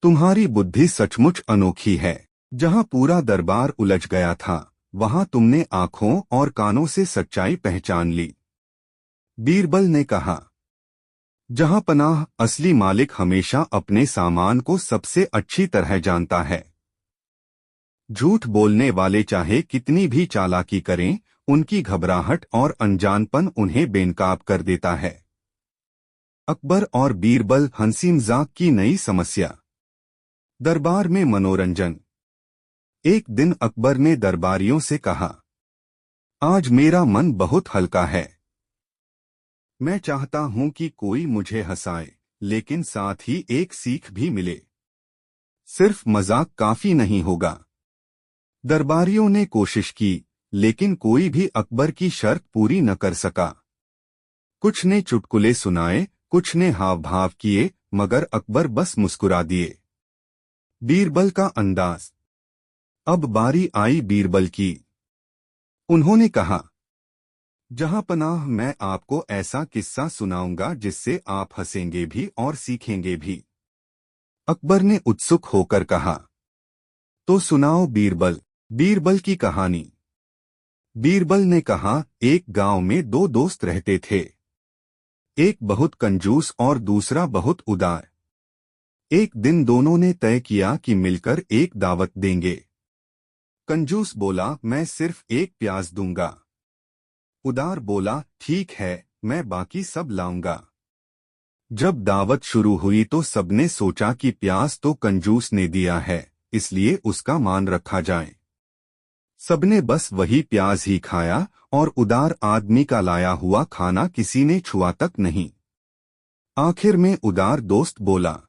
तुम्हारी बुद्धि सचमुच अनोखी है। जहां पूरा दरबार उलझ गया था, वहां तुमने आंखों और कानों से सच्चाई पहचान ली। बीरबल ने कहा, जहां पनाह, असली मालिक हमेशा अपने सामान को सबसे अच्छी तरह जानता है। झूठ बोलने वाले चाहे कितनी भी चालाकी करें, उनकी घबराहट और अनजानपन उन्हें बेनकाब कर देता है। अकबर और बीरबल हंसी मजाक की नई समस्या। दरबार में मनोरंजन। एक दिन अकबर ने दरबारियों से कहा, आज मेरा मन बहुत हल्का है। मैं चाहता हूं कि कोई मुझे हंसाए, लेकिन साथ ही एक सीख भी मिले। सिर्फ मजाक काफी नहीं होगा। दरबारियों ने कोशिश की, लेकिन कोई भी अकबर की शर्त पूरी न कर सका। कुछ ने चुटकुले सुनाए, कुछ ने हाव भाव किए, मगर अकबर बस मुस्कुरा दिए। बीरबल का अंदाज। अब बारी आई बीरबल की। उन्होंने कहा, जहां पनाह, मैं आपको ऐसा किस्सा सुनाऊंगा जिससे आप हंसेंगे भी और सीखेंगे भी। अकबर ने उत्सुक होकर कहा, तो सुनाओ बीरबल। बीरबल की कहानी। बीरबल ने कहा, एक गांव में 2 दोस्त रहते थे। एक बहुत कंजूस और दूसरा बहुत उदार। एक दिन दोनों ने तय किया कि मिलकर एक दावत देंगे। कंजूस बोला, मैं सिर्फ एक प्याज दूंगा। उदार बोला, ठीक है, मैं बाकी सब लाऊंगा। जब दावत शुरू हुई तो सबने सोचा कि प्याज तो कंजूस ने दिया है, इसलिए उसका मान रखा जाए। सबने बस वही प्याज ही खाया और उदार आदमी का लाया हुआ खाना किसी ने छुआ तक नहीं। आखिर में उदार दोस्त बोला,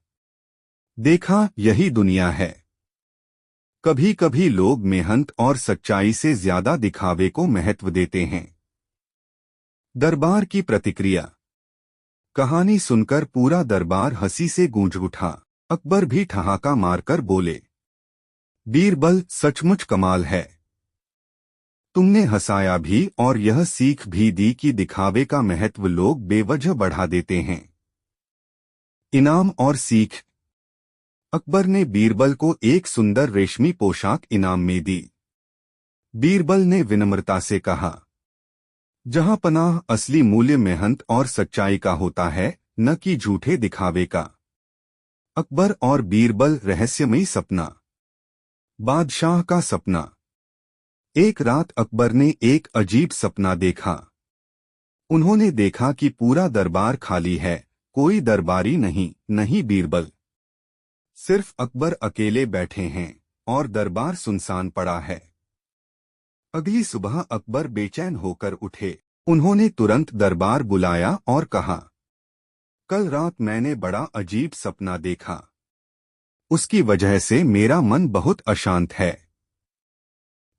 देखा, यही दुनिया है। कभी कभी लोग मेहनत और सच्चाई से ज्यादा दिखावे को महत्व देते हैं। दरबार की प्रतिक्रिया। कहानी सुनकर पूरा दरबार हंसी से गूंज उठा। अकबर भी ठहाका मारकर बोले, बीरबल, सचमुच कमाल है। तुमने हंसाया भी और यह सीख भी दी कि दिखावे का महत्व लोग बेवजह बढ़ा देते हैं। इनाम और सीख। अकबर ने बीरबल को एक सुंदर रेशमी पोशाक इनाम में दी। बीरबल ने विनम्रता से कहा, जहां पनाह, असली मूल्य मेहनत और सच्चाई का होता है, न कि झूठे दिखावे का। अकबर और बीरबल रहस्यमयी सपना। बादशाह का सपना। एक रात अकबर ने एक अजीब सपना देखा। उन्होंने देखा कि पूरा दरबार खाली है, कोई दरबारी नहीं, नहीं बीरबल। सिर्फ अकबर अकेले बैठे हैं और दरबार सुनसान पड़ा है। अगली सुबह अकबर बेचैन होकर उठे। उन्होंने तुरंत दरबार बुलाया और कहा, कल रात मैंने बड़ा अजीब सपना देखा। उसकी वजह से मेरा मन बहुत अशांत है।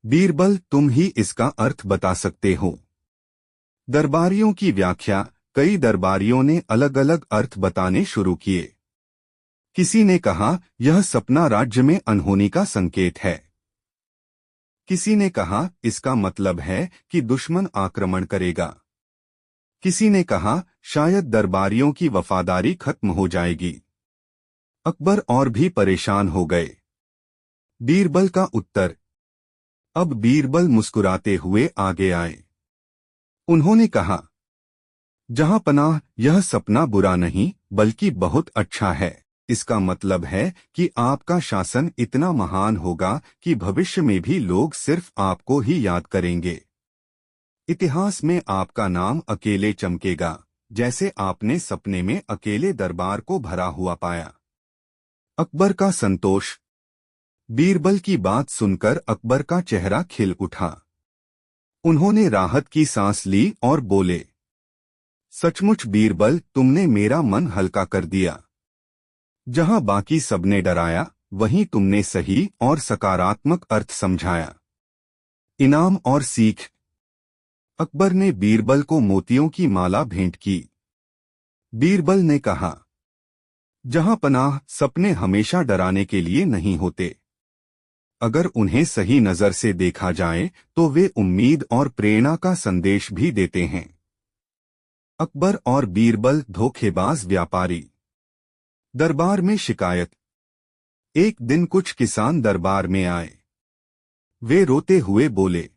बीरबल, तुम ही इसका अर्थ बता सकते हो। दरबारियों की व्याख्या। कई दरबारियों ने अलग अलग अर्थ बताने शुरू किए। किसी ने कहा, यह सपना राज्य में अनहोनी का संकेत है। किसी ने कहा, इसका मतलब है कि दुश्मन आक्रमण करेगा। किसी ने कहा, शायद दरबारियों की वफादारी खत्म हो जाएगी। अकबर और भी परेशान हो गए। बीरबल का उत्तर। अब बीरबल मुस्कुराते हुए आगे आए। उन्होंने कहा, जहां पनाह, यह सपना बुरा नहीं बल्कि बहुत अच्छा है। इसका मतलब है कि आपका शासन इतना महान होगा कि भविष्य में भी लोग सिर्फ आपको ही याद करेंगे। इतिहास में आपका नाम अकेले चमकेगा, जैसे आपने सपने में अकेले दरबार को भरा हुआ पाया। अकबर का संतोष। बीरबल की बात सुनकर अकबर का चेहरा खिल उठा। उन्होंने राहत की सांस ली और बोले, सचमुच बीरबल, तुमने मेरा मन हल्का कर दिया। जहां बाकी सबने डराया, वहीं तुमने सही और सकारात्मक अर्थ समझाया। इनाम और सीख। अकबर ने बीरबल को मोतियों की माला भेंट की। बीरबल ने कहा, जहां पनाह, सपने हमेशा डराने के लिए नहीं होते। अगर उन्हें सही नजर से देखा जाए तो वे उम्मीद और प्रेरणा का संदेश भी देते हैं। अकबर और बीरबल धोखेबाज व्यापारी। दरबार में शिकायत। एक दिन कुछ किसान दरबार में आए। वे रोते हुए बोले,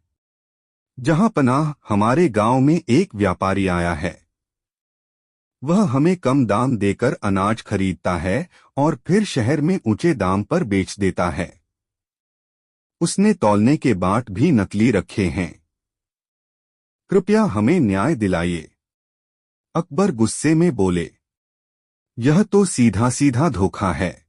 जहां पनाह, हमारे गांव में एक व्यापारी आया है। वह हमें कम दाम देकर अनाज खरीदता है और फिर शहर में ऊंचे दाम पर बेच देता है। उसने तौलने के बाट भी नकली रखे हैं। कृपया हमें न्याय दिलाइए। अकबर गुस्से में बोले, यह तो सीधा सीधा धोखा है।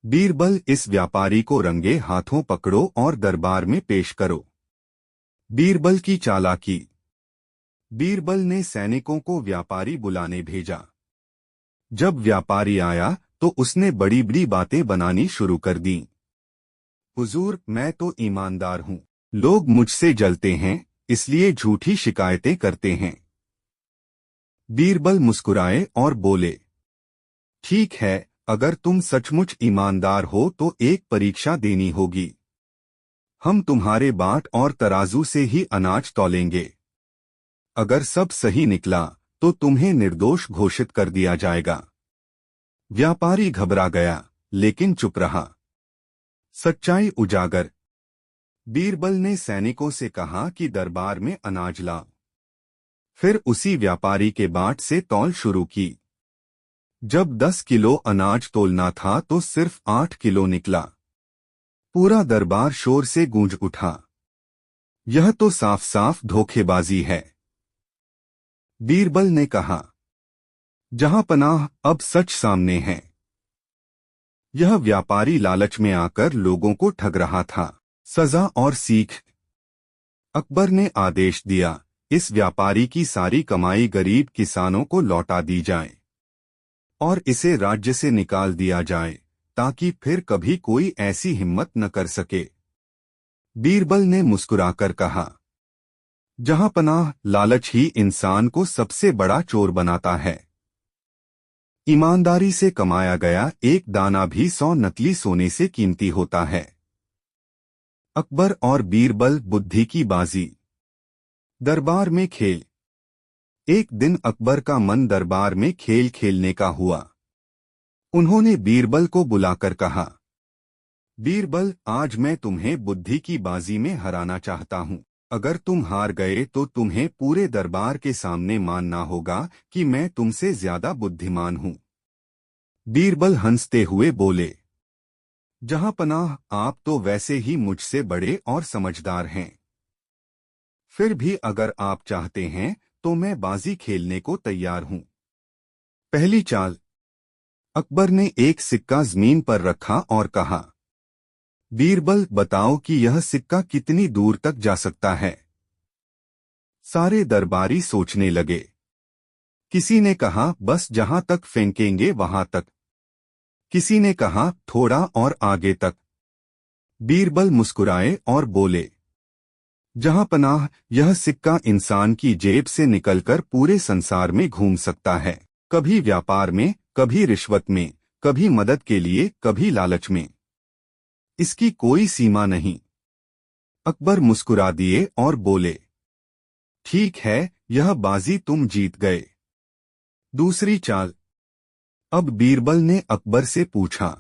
बीरबल, इस व्यापारी को रंगे हाथों पकड़ो और दरबार में पेश करो। बीरबल की चालाकी। बीरबल ने सैनिकों को व्यापारी बुलाने भेजा। जब व्यापारी आया तो उसने बड़ी बड़ी बातें बनानी शुरू कर दी। हुजूर, मैं तो ईमानदार हूं। लोग मुझसे जलते हैं, इसलिए झूठी शिकायतें करते हैं। बीरबल मुस्कुराए और बोले, ठीक है, अगर तुम सचमुच ईमानदार हो तो एक परीक्षा देनी होगी। हम तुम्हारे बाट और तराजू से ही अनाज तौलेंगे। अगर सब सही निकला तो तुम्हें निर्दोष घोषित कर दिया जाएगा। व्यापारी घबरा गया, लेकिन चुप रहा। सच्चाई उजागर। बीरबल ने सैनिकों से कहा कि दरबार में अनाज लाओ। फिर उसी व्यापारी के बाट से तौल शुरू की। जब 10 किलो अनाज तोलना था तो सिर्फ 8 किलो निकला। पूरा दरबार शोर से गूंज उठा। यह तो साफ साफ धोखेबाजी है। बीरबल ने कहा, जहां पनाह, अब सच सामने है। यह व्यापारी लालच में आकर लोगों को ठग रहा था। सजा और सीख। अकबर ने आदेश दिया, इस व्यापारी की सारी कमाई गरीब किसानों को लौटा दी जाए और इसे राज्य से निकाल दिया जाए, ताकि फिर कभी कोई ऐसी हिम्मत न कर सके। बीरबल ने मुस्कुराकर कहा, जहां पनाह, लालच ही इंसान को सबसे बड़ा चोर बनाता है। ईमानदारी से कमाया गया एक दाना भी 100 नकली सोने से कीमती होता है। अकबर और बीरबल बुद्धि की बाजी। दरबार में खेल। एक दिन अकबर का मन दरबार में खेल खेलने का हुआ। उन्होंने बीरबल को बुलाकर कहा, बीरबल, आज मैं तुम्हें बुद्धि की बाजी में हराना चाहता हूं। अगर तुम हार गए तो तुम्हें पूरे दरबार के सामने मानना होगा कि मैं तुमसे ज्यादा बुद्धिमान हूं। बीरबल हंसते हुए बोले, जहां पनाह, आप तो वैसे ही मुझसे बड़े और समझदार हैं। फिर भी अगर आप चाहते हैं तो मैं बाजी खेलने को तैयार हूं। पहली चाल। अकबर ने एक सिक्का जमीन पर रखा और कहा, बीरबल बताओ कि यह सिक्का कितनी दूर तक जा सकता है। सारे दरबारी सोचने लगे। किसी ने कहा बस जहां तक फेंकेंगे वहां तक। किसी ने कहा थोड़ा और आगे तक। बीरबल मुस्कुराए और बोले, जहां पनाह, यह सिक्का इंसान की जेब से निकलकर पूरे संसार में घूम सकता है। कभी व्यापार में, कभी रिश्वत में, कभी मदद के लिए, कभी लालच में। इसकी कोई सीमा नहीं। अकबर मुस्कुरा दिए और बोले, ठीक है, यह बाजी तुम जीत गए। दूसरी चाल। अब बीरबल ने अकबर से पूछा,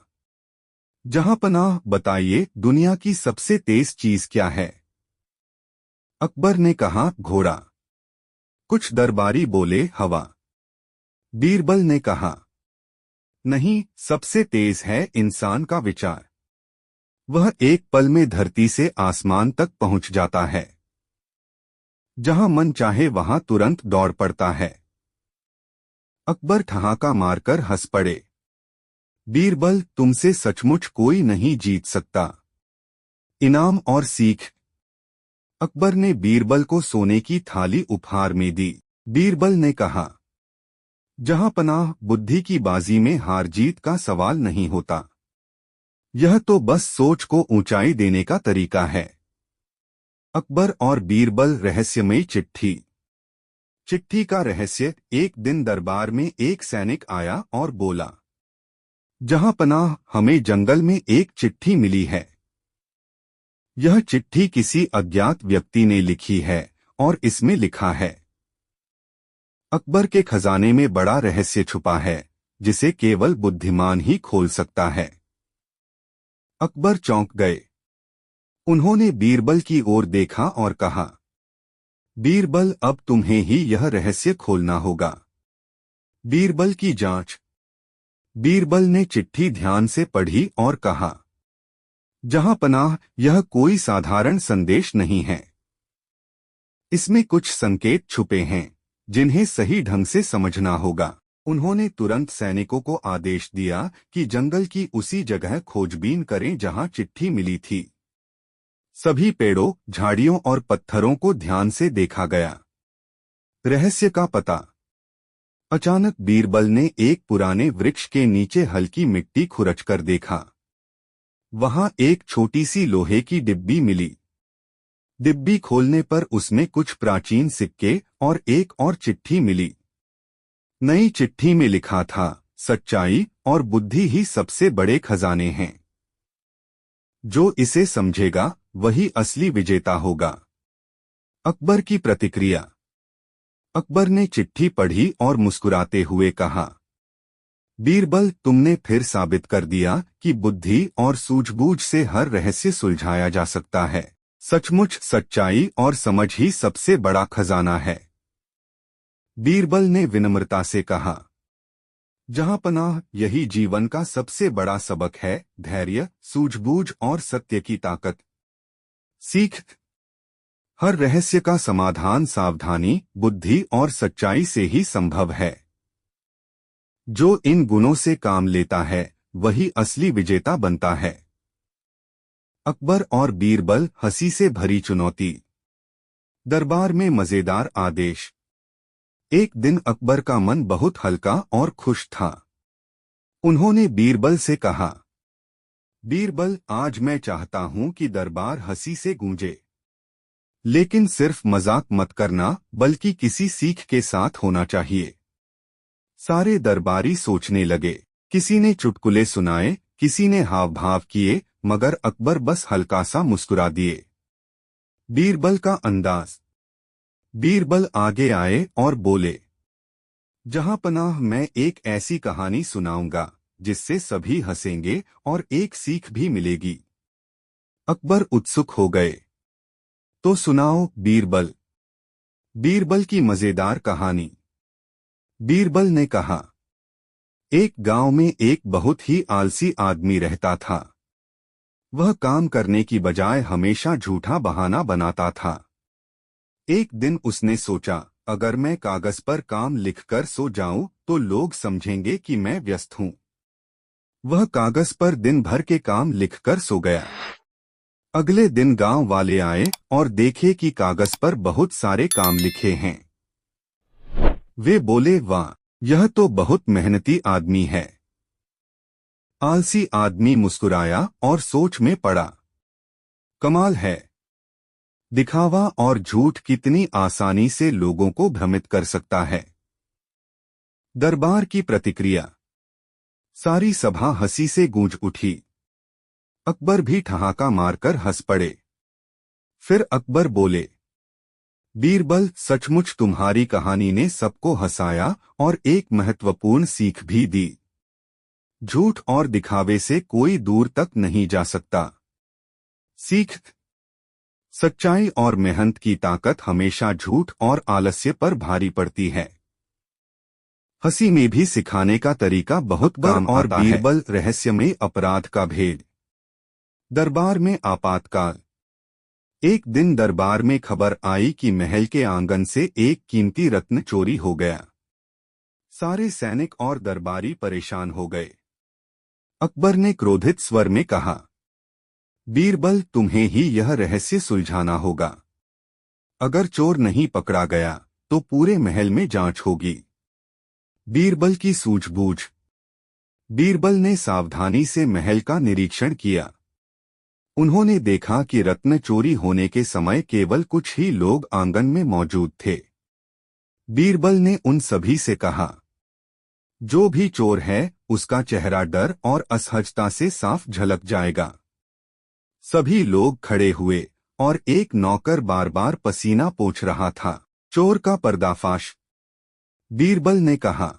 जहां पनाह बताइए, दुनिया की सबसे तेज चीज क्या है। अकबर ने कहा, घोड़ा। कुछ दरबारी बोले, हवा। बीरबल ने कहा, नहीं, सबसे तेज है इंसान का विचार। वह एक पल में धरती से आसमान तक पहुंच जाता है। जहां मन चाहे वहां तुरंत दौड़ पड़ता है। अकबर ठहाका मारकर हंस पड़े। बीरबल, तुमसे सचमुच कोई नहीं जीत सकता। इनाम और सीख। अकबर ने बीरबल को सोने की थाली उपहार में दी। बीरबल ने कहा, जहां पनाह, बुद्धि की बाजी में हार जीत का सवाल नहीं होता। यह तो बस सोच को ऊंचाई देने का तरीका है। अकबर और बीरबल रहस्यमयी चिट्ठी। चिट्ठी का रहस्य। एक दिन दरबार में एक सैनिक आया और बोला, जहां पनाह, हमें जंगल में एक चिट्ठी मिली है। यह चिट्ठी किसी अज्ञात व्यक्ति ने लिखी है और इसमें लिखा है, अकबर के खजाने में बड़ा रहस्य छुपा है जिसे केवल बुद्धिमान ही खोल सकता है। अकबर चौंक गए। उन्होंने बीरबल की ओर देखा और कहा, बीरबल, अब तुम्हें ही यह रहस्य खोलना होगा। बीरबल की जांच। बीरबल ने चिट्ठी ध्यान से पढ़ी और कहा, जहां पनाह, यह कोई साधारण संदेश नहीं है। इसमें कुछ संकेत छुपे हैं जिन्हें सही ढंग से समझना होगा। उन्होंने तुरंत सैनिकों को आदेश दिया कि जंगल की उसी जगह खोजबीन करें जहां चिट्ठी मिली थी। सभी पेड़ों, झाड़ियों और पत्थरों को ध्यान से देखा गया। रहस्य का पता। अचानक बीरबल ने एक पुराने वृक्ष के नीचे हल्की मिट्टी खुरचकर देखा। वहां एक छोटी सी लोहे की डिब्बी मिली। डिब्बी खोलने पर उसमें कुछ प्राचीन सिक्के और एक और चिट्ठी मिली। नई चिट्ठी में लिखा था, सच्चाई और बुद्धि ही सबसे बड़े खजाने हैं। जो इसे समझेगा वही असली विजेता होगा। अकबर की प्रतिक्रिया। अकबर ने चिट्ठी पढ़ी और मुस्कुराते हुए कहा, बीरबल, तुमने फिर साबित कर दिया कि बुद्धि और सूझबूझ से हर रहस्य सुलझाया जा सकता है। सचमुच सच्चाई और समझ ही सबसे बड़ा खजाना है। बीरबल ने विनम्रता से कहा, जहां पनाह, यही जीवन का सबसे बड़ा सबक है, धैर्य, सूझबूझ और सत्य की ताकत। सीख। हर रहस्य का समाधान सावधानी, बुद्धि और सच्चाई से ही संभव है। जो इन गुणों से काम लेता है वही असली विजेता बनता है। अकबर और बीरबल, हंसी से भरी चुनौती। दरबार में मजेदार आदेश। एक दिन अकबर का मन बहुत हल्का और खुश था। उन्होंने बीरबल से कहा, बीरबल, आज मैं चाहता हूं कि दरबार हंसी से गूंजे। लेकिन सिर्फ मजाक मत करना, बल्कि किसी सीख के साथ होना चाहिए। सारे दरबारी सोचने लगे। किसी ने चुटकुले सुनाए, किसी ने हाव भाव किए, मगर अकबर बस हल्का सा मुस्कुरा दिए। बीरबल का अंदाज। बीरबल आगे आए और बोले, जहां पनाह, मैं एक ऐसी कहानी सुनाऊंगा जिससे सभी हंसेंगे और एक सीख भी मिलेगी। अकबर उत्सुक हो गए। तो सुनाओ बीरबल। बीरबल की मजेदार कहानी। बीरबल ने कहा, एक गांव में एक बहुत ही आलसी आदमी रहता था। वह काम करने की बजाय हमेशा झूठा बहाना बनाता था। एक दिन उसने सोचा, अगर मैं कागज पर काम लिखकर सो जाऊं तो लोग समझेंगे कि मैं व्यस्त हूं। वह कागज पर दिन भर के काम लिखकर सो गया। अगले दिन गांव वाले आए और देखे कि कागज पर बहुत सारे काम लिखे हैं। वे बोले, वाह, यह तो बहुत मेहनती आदमी है। आलसी आदमी मुस्कुराया और सोच में पड़ा। कमाल है, दिखावा और झूठ कितनी आसानी से लोगों को भ्रमित कर सकता है। दरबार की प्रतिक्रिया। सारी सभा हंसी से गूंज उठी। अकबर भी ठहाका मारकर हंस पड़े। फिर अकबर बोले, बीरबल, सचमुच तुम्हारी कहानी ने सबको हंसाया और एक महत्वपूर्ण सीख भी दी। झूठ और दिखावे से कोई दूर तक नहीं जा सकता। सीख। सच्चाई और मेहनत की ताकत हमेशा झूठ और आलस्य पर भारी पड़ती है। हंसी में भी सिखाने का तरीका बहुत काम और आता है। बीरबल, रहस्यमय अपराध का भेद। दरबार में आपातकाल। एक दिन दरबार में खबर आई कि महल के आंगन से एक कीमती रत्न चोरी हो गया। सारे सैनिक और दरबारी परेशान हो गए। अकबर ने क्रोधित स्वर में कहा, बीरबल, तुम्हें ही यह रहस्य सुलझाना होगा। अगर चोर नहीं पकड़ा गया तो पूरे महल में जांच होगी। बीरबल की सूझबूझ। बीरबल ने सावधानी से महल का निरीक्षण किया। उन्होंने देखा कि रत्न चोरी होने के समय केवल कुछ ही लोग आंगन में मौजूद थे। बीरबल ने उन सभी से कहा, जो भी चोर है उसका चेहरा डर और असहजता से साफ झलक जाएगा। सभी लोग खड़े हुए और एक नौकर बार बार पसीना पोंछ रहा था। चोर का पर्दाफाश। बीरबल ने कहा,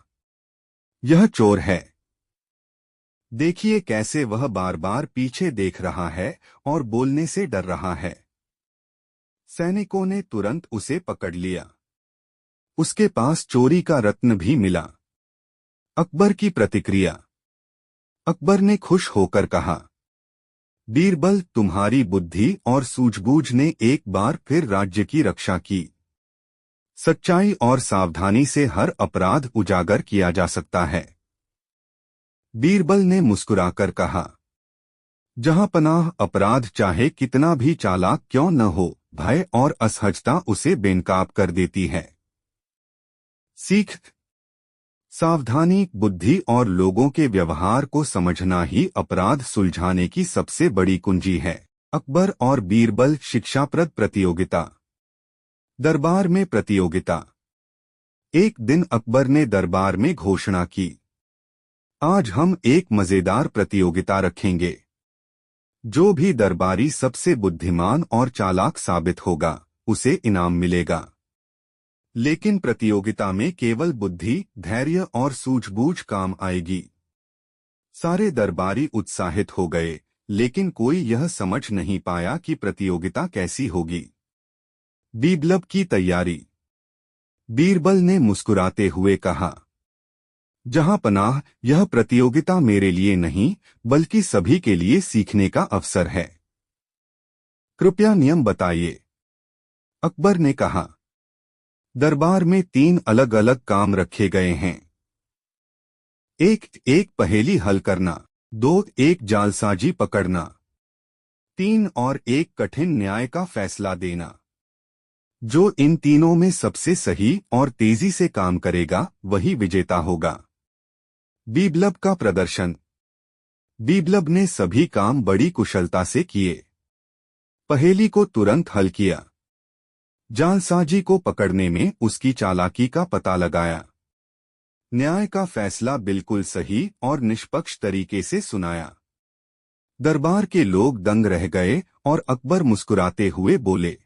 यह चोर है। देखिए कैसे वह बार बार पीछे देख रहा है और बोलने से डर रहा है। सैनिकों ने तुरंत उसे पकड़ लिया। उसके पास चोरी का रत्न भी मिला। अकबर की प्रतिक्रिया। अकबर ने खुश होकर कहा, बीरबल, तुम्हारी बुद्धि और सूझबूझ ने एक बार फिर राज्य की रक्षा की। सच्चाई और सावधानी से हर अपराध उजागर किया जा सकता है। बीरबल ने मुस्कुराकर कहा, जहां पनाह अपराध चाहे कितना भी चालाक क्यों न हो, भय और असहजता उसे बेनकाब कर देती है। सीख। सावधानी, बुद्धि और लोगों के व्यवहार को समझना ही अपराध सुलझाने की सबसे बड़ी कुंजी है। अकबर और बीरबल शिक्षाप्रद प्रतियोगिता। दरबार में प्रतियोगिता। एक दिन अकबर ने दरबार में घोषणा की, आज हम एक मजेदार प्रतियोगिता रखेंगे। जो भी दरबारी सबसे बुद्धिमान और चालाक साबित होगा उसे इनाम मिलेगा। लेकिन प्रतियोगिता में केवल बुद्धि, धैर्य और सूझबूझ काम आएगी। सारे दरबारी उत्साहित हो गए, लेकिन कोई यह समझ नहीं पाया कि प्रतियोगिता कैसी होगी। बीरबल की तैयारी। बीरबल ने मुस्कुराते हुए कहा, जहां पनाह, यह प्रतियोगिता मेरे लिए नहीं बल्कि सभी के लिए सीखने का अवसर है। कृपया नियम बताइए। अकबर ने कहा। दरबार में 3 अलग अलग काम रखे गए हैं। एक पहेली हल करना। 2 एक जालसाजी पकड़ना। 3 और एक कठिन न्याय का फैसला देना। जो इन तीनों में सबसे सही और तेजी से काम करेगा वही विजेता होगा। बीरबल का प्रदर्शन। बीरबल ने सभी काम बड़ी कुशलता से किए। पहेली को तुरंत हल किया। जालसाजी को पकड़ने में उसकी चालाकी का पता लगाया। न्याय का फैसला बिल्कुल सही और निष्पक्ष तरीके से सुनाया। दरबार के लोग दंग रह गए और अकबर मुस्कुराते हुए बोले,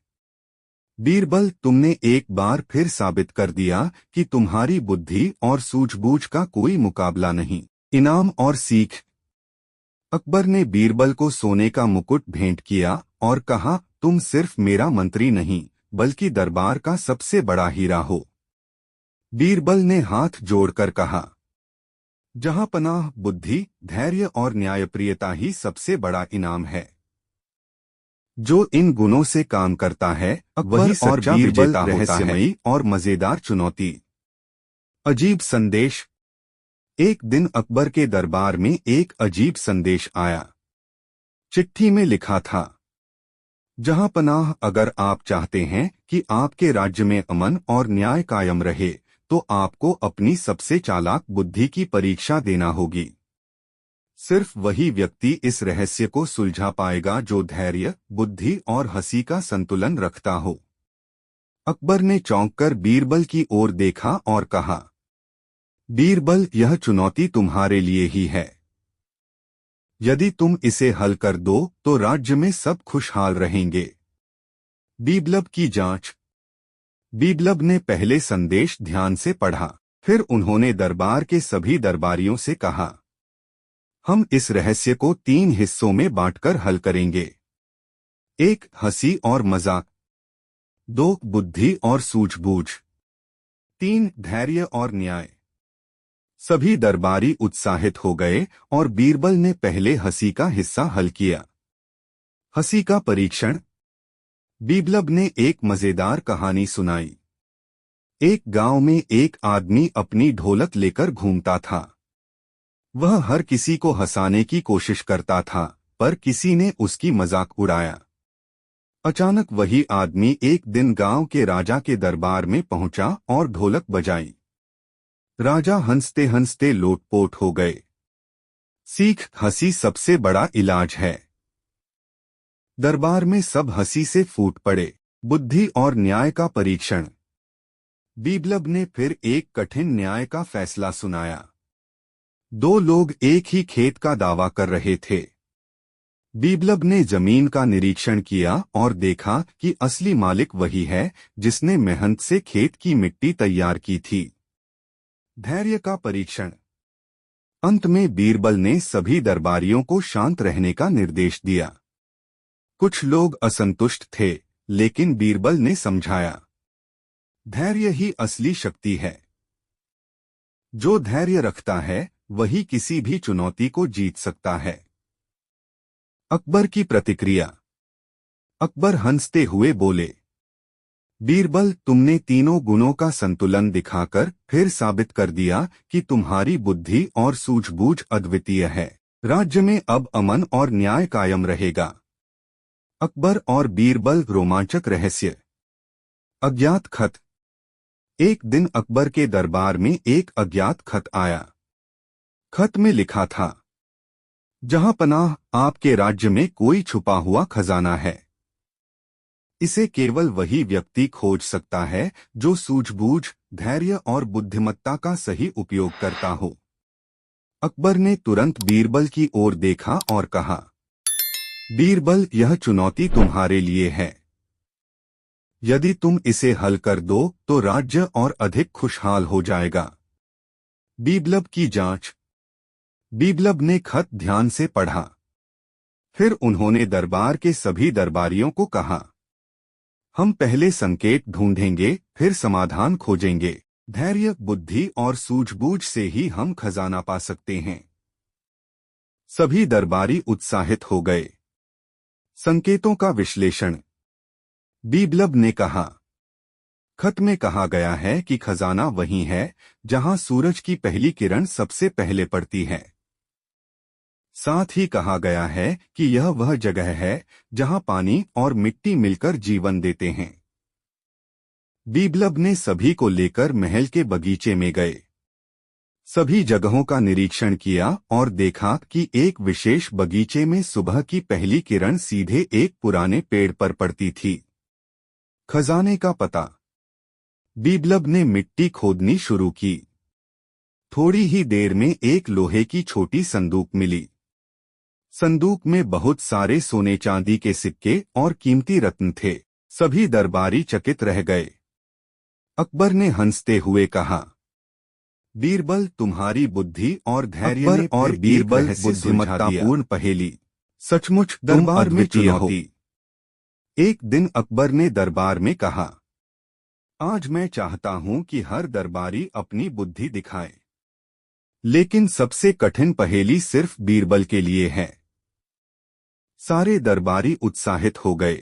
बीरबल, तुमने एक बार फिर साबित कर दिया कि तुम्हारी बुद्धि और सूझबूझ का कोई मुकाबला नहीं। इनाम और सीख। अकबर ने बीरबल को सोने का मुकुट भेंट किया और कहा, तुम सिर्फ मेरा मंत्री नहीं बल्कि दरबार का सबसे बड़ा हीरा हो। बीरबल ने हाथ जोड़कर कहा, जहां पनाह, बुद्धि, धैर्य और न्यायप्रियता ही सबसे बड़ा इनाम है। जो इन गुणों से काम करता है वही सच्चा विजेता होता है। रहस्यमयी और मजेदार चुनौती। अजीब संदेश। एक दिन अकबर के दरबार में एक अजीब संदेश आया। चिट्ठी में लिखा था, जहां पनाह, अगर आप चाहते हैं कि आपके राज्य में अमन और न्याय कायम रहे तो आपको अपनी सबसे चालाक बुद्धि की परीक्षा देना होगी। सिर्फ वही व्यक्ति इस रहस्य को सुलझा पाएगा जो धैर्य, बुद्धि और हंसी का संतुलन रखता हो। अकबर ने चौंककर बीरबल की ओर देखा और कहा, बीरबल, यह चुनौती तुम्हारे लिए ही है। यदि तुम इसे हल कर दो तो राज्य में सब खुशहाल रहेंगे। बीबलब की जांच। बीबलब ने पहले संदेश ध्यान से पढ़ा। फिर उन्होंने दरबार के सभी दरबारियों से कहा, हम इस रहस्य को 3 हिस्सों में बांटकर हल करेंगे। 1 हंसी और मजाक, 2 बुद्धि और सूझबूझ, 3 धैर्य और न्याय। सभी दरबारी उत्साहित हो गए और बीरबल ने पहले हंसी का हिस्सा हल किया। हंसी का परीक्षण। बीबलब ने एक मजेदार कहानी सुनाई। एक गांव में एक आदमी अपनी ढोलक लेकर घूमता था। वह हर किसी को हंसाने की कोशिश करता था, पर किसी ने उसकी मजाक उड़ाया। अचानक वही आदमी एक दिन गांव के राजा के दरबार में पहुंचा और ढोलक बजाई। राजा हंसते हंसते लोटपोट हो गए। सीख, हंसी सबसे बड़ा इलाज है। दरबार में सब हंसी से फूट पड़े। बुद्धि और न्याय का परीक्षण। बीबलब ने फिर एक कठिन न्याय का फैसला सुनाया। 2 लोग एक ही खेत का दावा कर रहे थे। बीबलब ने जमीन का निरीक्षण किया और देखा कि असली मालिक वही है जिसने मेहनत से खेत की मिट्टी तैयार की थी। धैर्य का परीक्षण। अंत में बीरबल ने सभी दरबारियों को शांत रहने का निर्देश दिया। कुछ लोग असंतुष्ट थे, लेकिन बीरबल ने समझाया, धैर्य ही असली शक्ति है। जो धैर्य रखता है वही किसी भी चुनौती को जीत सकता है। अकबर की प्रतिक्रिया। अकबर हंसते हुए बोले, बीरबल, तुमने तीनों गुणों का संतुलन दिखाकर फिर साबित कर दिया कि तुम्हारी बुद्धि और सूझबूझ अद्वितीय है। राज्य में अब अमन और न्याय कायम रहेगा। अकबर और बीरबल रोमांचक रहस्य। अज्ञात खत। एक दिन अकबर के दरबार में एक अज्ञात खत आया। खत में लिखा था, जहां पनाह, आपके राज्य में कोई छुपा हुआ खजाना है। इसे केवल वही व्यक्ति खोज सकता है जो सूझबूझ, धैर्य और बुद्धिमत्ता का सही उपयोग करता हो। अकबर ने तुरंत बीरबल की ओर देखा और कहा, बीरबल, यह चुनौती तुम्हारे लिए है। यदि तुम इसे हल कर दो तो राज्य और अधिक खुशहाल हो जाएगा। बीबलब की जांच। बीबलब ने खत ध्यान से पढ़ा। फिर उन्होंने दरबार के सभी दरबारियों को कहा, हम पहले संकेत ढूंढेंगे, फिर समाधान खोजेंगे। धैर्य, बुद्धि और सूझबूझ से ही हम खजाना पा सकते हैं। सभी दरबारी उत्साहित हो गए। संकेतों का विश्लेषण। बीबलब ने कहा, खत में कहा गया है कि खजाना वही है जहां सूरज की पहली किरण सबसे पहले पड़ती है। साथ ही कहा गया है कि यह वह जगह है जहां पानी और मिट्टी मिलकर जीवन देते हैं। बीबलब ने सभी को लेकर महल के बगीचे में गए। सभी जगहों का निरीक्षण किया और देखा कि एक विशेष बगीचे में सुबह की पहली किरण सीधे एक पुराने पेड़ पर पड़ती थी। खजाने का पता। बीबलब ने मिट्टी खोदनी शुरू की। थोड़ी ही देर में एक लोहे की छोटी संदूक मिली। संदूक में बहुत सारे सोने चांदी के सिक्के और कीमती रत्न थे। सभी दरबारी चकित रह गए। अकबर ने हंसते हुए कहा, बीरबल, तुम्हारी बुद्धि और धैर्य ने और बीरबल बुद्धिमत्तापूर्ण पहेली। सचमुच दरबार में चुनौती। एक दिन अकबर ने दरबार में कहा, आज मैं चाहता हूं कि हर दरबारी अपनी बुद्धि दिखाए, लेकिन सबसे कठिन पहेली सिर्फ बीरबल के लिए है। सारे दरबारी उत्साहित हो गए।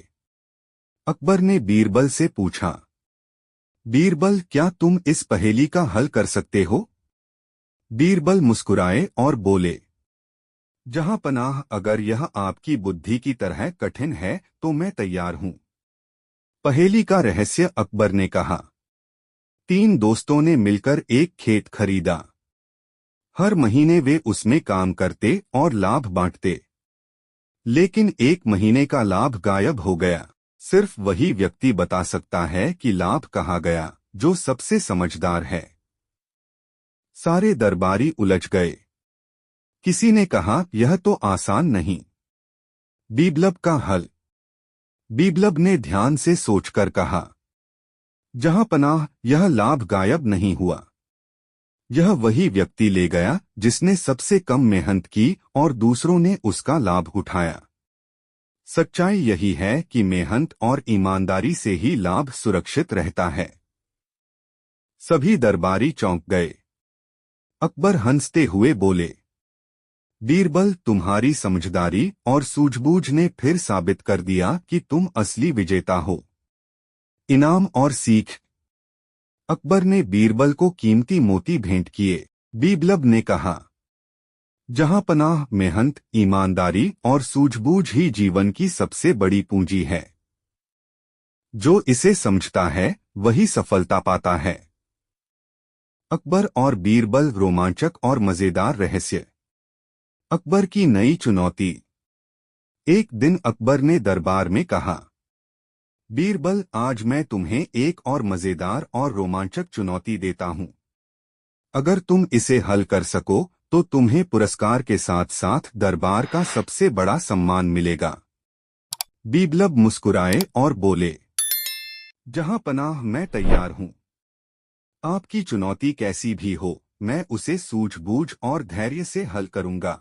अकबर ने बीरबल से पूछा, बीरबल, क्या तुम इस पहेली का हल कर सकते हो? बीरबल मुस्कुराए और बोले, जहां पनाह, अगर यह आपकी बुद्धि की तरह कठिन है तो मैं तैयार हूं। पहेली का रहस्य। अकबर ने कहा, 3 दोस्तों ने मिलकर एक खेत खरीदा। हर महीने वे उसमें काम करते और लाभ बांटते। लेकिन 1 महीने का लाभ गायब हो गया। सिर्फ वही व्यक्ति बता सकता है कि लाभ कहाँ गया, जो सबसे समझदार है। सारे दरबारी उलझ गए। किसी ने कहा, यह तो आसान नहीं। बीबलब का हल। बीबलब ने ध्यान से सोचकर कहा, जहां पनाह, यह लाभ गायब नहीं हुआ। यह वही व्यक्ति ले गया जिसने सबसे कम मेहनत की और दूसरों ने उसका लाभ उठाया। सच्चाई यही है कि मेहनत और ईमानदारी से ही लाभ सुरक्षित रहता है। सभी दरबारी चौंक गए। अकबर हंसते हुए बोले, बीरबल, तुम्हारी समझदारी और सूझबूझ ने फिर साबित कर दिया कि तुम असली विजेता हो। इनाम और सीख। अकबर ने बीरबल को कीमती मोती भेंट किए। बीबलब ने कहा, जहां पनाह, मेहनत, ईमानदारी और सूझबूझ ही जीवन की सबसे बड़ी पूंजी है। जो इसे समझता है वही सफलता पाता है। अकबर और बीरबल, रोमांचक और मजेदार रहस्य। अकबर की नई चुनौती। एक दिन अकबर ने दरबार में कहा, बीरबल, आज मैं तुम्हें एक और मजेदार और रोमांचक चुनौती देता हूं। अगर तुम इसे हल कर सको तो तुम्हें पुरस्कार के साथ साथ दरबार का सबसे बड़ा सम्मान मिलेगा। बीबलब मुस्कुराए और बोले, जहां पनाह, मैं तैयार हूं। आपकी चुनौती कैसी भी हो, मैं उसे सूझबूझ और धैर्य से हल करूंगा।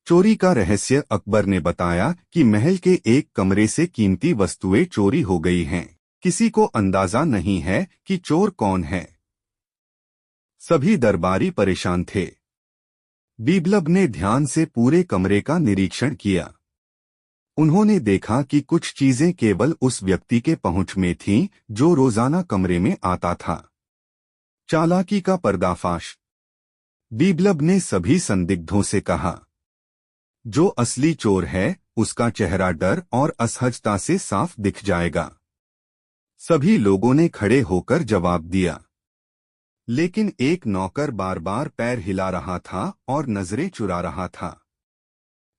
चोरी का रहस्य। अकबर ने बताया कि महल के एक कमरे से कीमती वस्तुएं चोरी हो गई हैं। किसी को अंदाजा नहीं है कि चोर कौन है। सभी दरबारी परेशान थे। बीबलब ने ध्यान से पूरे कमरे का निरीक्षण किया। उन्होंने देखा कि कुछ चीजें केवल उस व्यक्ति के पहुंच में थीं जो रोजाना कमरे में आता था। चालाकी का पर्दाफाश। बीबलब ने सभी संदिग्धों से कहा, जो असली चोर है उसका चेहरा डर और असहजता से साफ दिख जाएगा। सभी लोगों ने खड़े होकर जवाब दिया। लेकिन एक नौकर बार बार पैर हिला रहा था और नजरें चुरा रहा था।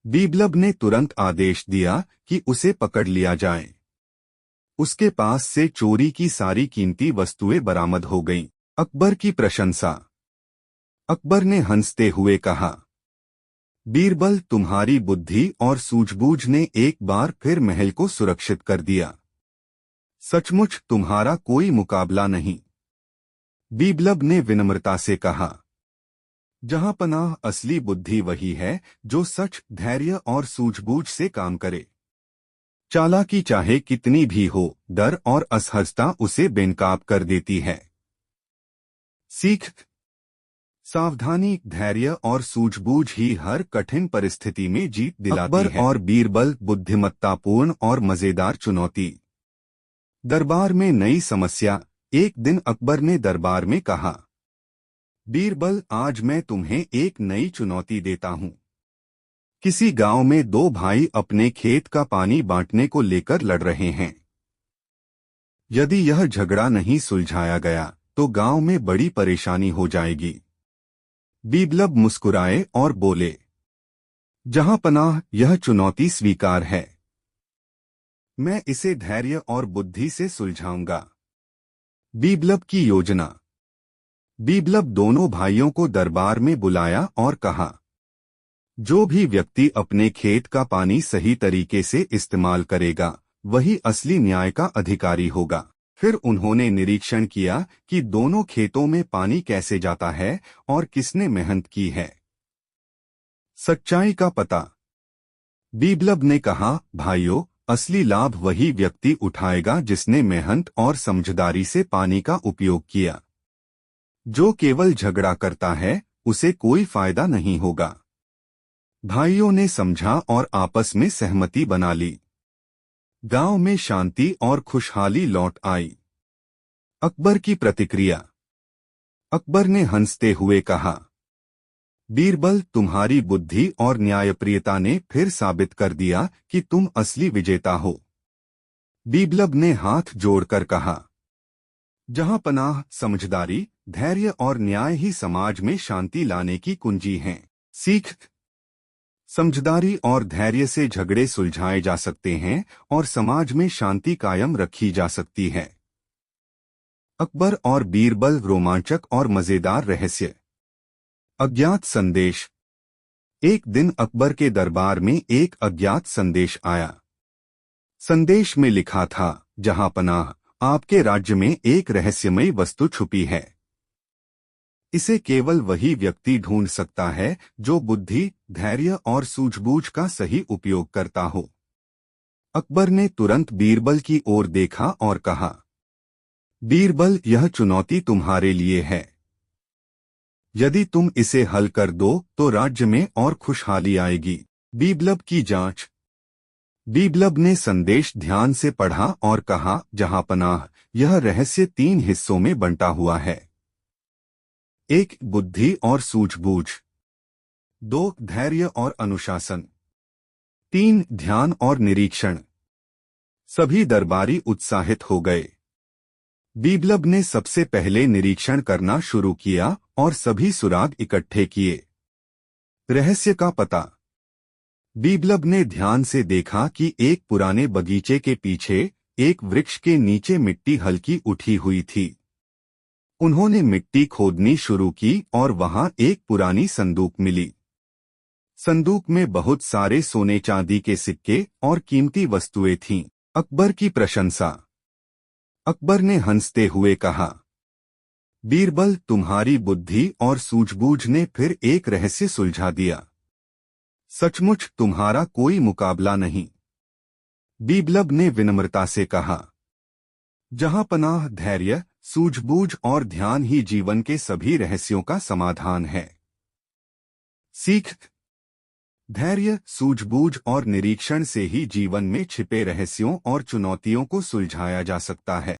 बीबलब ने तुरंत आदेश दिया कि उसे पकड़ लिया जाए। उसके पास से चोरी की सारी कीमती वस्तुएं बरामद हो गईं। अकबर की प्रशंसा। अकबर ने हंसते हुए कहा, बीरबल, तुम्हारी बुद्धि और सूझबूझ ने एक बार फिर महल को सुरक्षित कर दिया। सचमुच तुम्हारा कोई मुकाबला नहीं। बीबलब ने विनम्रता से कहा, जहां पनाह, असली बुद्धि वही है जो सच, धैर्य और सूझबूझ से काम करे। चालाकी चाहे कितनी भी हो, डर और असहजता उसे बेनकाब कर देती है। सीख। सावधानी, धैर्य और सूझबूझ ही हर कठिन परिस्थिति में जीत दिलाती है। अकबर और बीरबल, बुद्धिमत्तापूर्ण और मजेदार चुनौती। दरबार में नई समस्या। एक दिन अकबर ने दरबार में कहा, बीरबल, आज मैं तुम्हें एक नई चुनौती देता हूं। किसी गांव में 2 भाई अपने खेत का पानी बांटने को लेकर लड़ रहे हैं। यदि यह झगड़ा नहीं सुलझाया गया तो गांव में बड़ी परेशानी हो जाएगी। बीबलब मुस्कुराए और बोले, जहां पनाह, यह चुनौती स्वीकार है। मैं इसे धैर्य और बुद्धि से सुलझाऊंगा। बीबलब की योजना। बीबलब दोनों भाइयों को दरबार में बुलाया और कहा, जो भी व्यक्ति अपने खेत का पानी सही तरीके से इस्तेमाल करेगा वही असली न्याय का अधिकारी होगा। फिर उन्होंने निरीक्षण किया कि दोनों खेतों में पानी कैसे जाता है और किसने मेहनत की है। सच्चाई का पता। बीबलब ने कहा, भाइयों, असली लाभ वही व्यक्ति उठाएगा जिसने मेहनत और समझदारी से पानी का उपयोग किया। जो केवल झगड़ा करता है उसे कोई फायदा नहीं होगा। भाइयों ने समझा और आपस में सहमति बना ली। गांव में शांति और खुशहाली लौट आई। अकबर की प्रतिक्रिया। अकबर ने हंसते हुए कहा, बीरबल, तुम्हारी बुद्धि और न्यायप्रियता ने फिर साबित कर दिया कि तुम असली विजेता हो। बीबलब ने हाथ जोड़कर कहा, जहां पनाह, समझदारी, धैर्य और न्याय ही समाज में शांति लाने की कुंजी हैं। सीख। समझदारी और धैर्य से झगड़े सुलझाए जा सकते हैं और समाज में शांति कायम रखी जा सकती है। अकबर और बीरबल, रोमांचक और मजेदार रहस्य। अज्ञात संदेश। एक दिन अकबर के दरबार में एक अज्ञात संदेश आया। संदेश में लिखा था, जहां पनाह, आपके राज्य में एक रहस्यमयी वस्तु छुपी है। इसे केवल वही व्यक्ति ढूंढ सकता है जो बुद्धि, धैर्य और सूझबूझ का सही उपयोग करता हो। अकबर ने तुरंत बीरबल की ओर देखा और कहा, बीरबल, यह चुनौती तुम्हारे लिए है। यदि तुम इसे हल कर दो तो राज्य में और खुशहाली आएगी। बीबलब की जांच। बीबलब ने संदेश ध्यान से पढ़ा और कहा, जहां पनाह, यह रहस्य 3 हिस्सों में बंटा हुआ है। 1. बुद्धि और सूझबूझ। 2. धैर्य और अनुशासन। 3. ध्यान और निरीक्षण। सभी दरबारी उत्साहित हो गए। बीबलब ने सबसे पहले निरीक्षण करना शुरू किया और सभी सुराग इकट्ठे किए। रहस्य का पता। बीबलब ने ध्यान से देखा कि एक पुराने बगीचे के पीछे एक वृक्ष के नीचे मिट्टी हल्की उठी हुई थी। उन्होंने मिट्टी खोदनी शुरू की और वहां एक पुरानी संदूक मिली। संदूक में बहुत सारे सोने चांदी के सिक्के और कीमती वस्तुएं थीं। अकबर की प्रशंसा। अकबर ने हंसते हुए कहा, बीरबल, तुम्हारी बुद्धि और सूझबूझ ने फिर एक रहस्य सुलझा दिया। सचमुच तुम्हारा कोई मुकाबला नहीं। बीबलब ने विनम्रता से कहा, जहां पनाह, धैर्य, सूझबूझ और ध्यान ही जीवन के सभी रहस्यों का समाधान है। सीख। धैर्य, सूझबूझ और निरीक्षण से ही जीवन में छिपे रहस्यों और चुनौतियों को सुलझाया जा सकता है।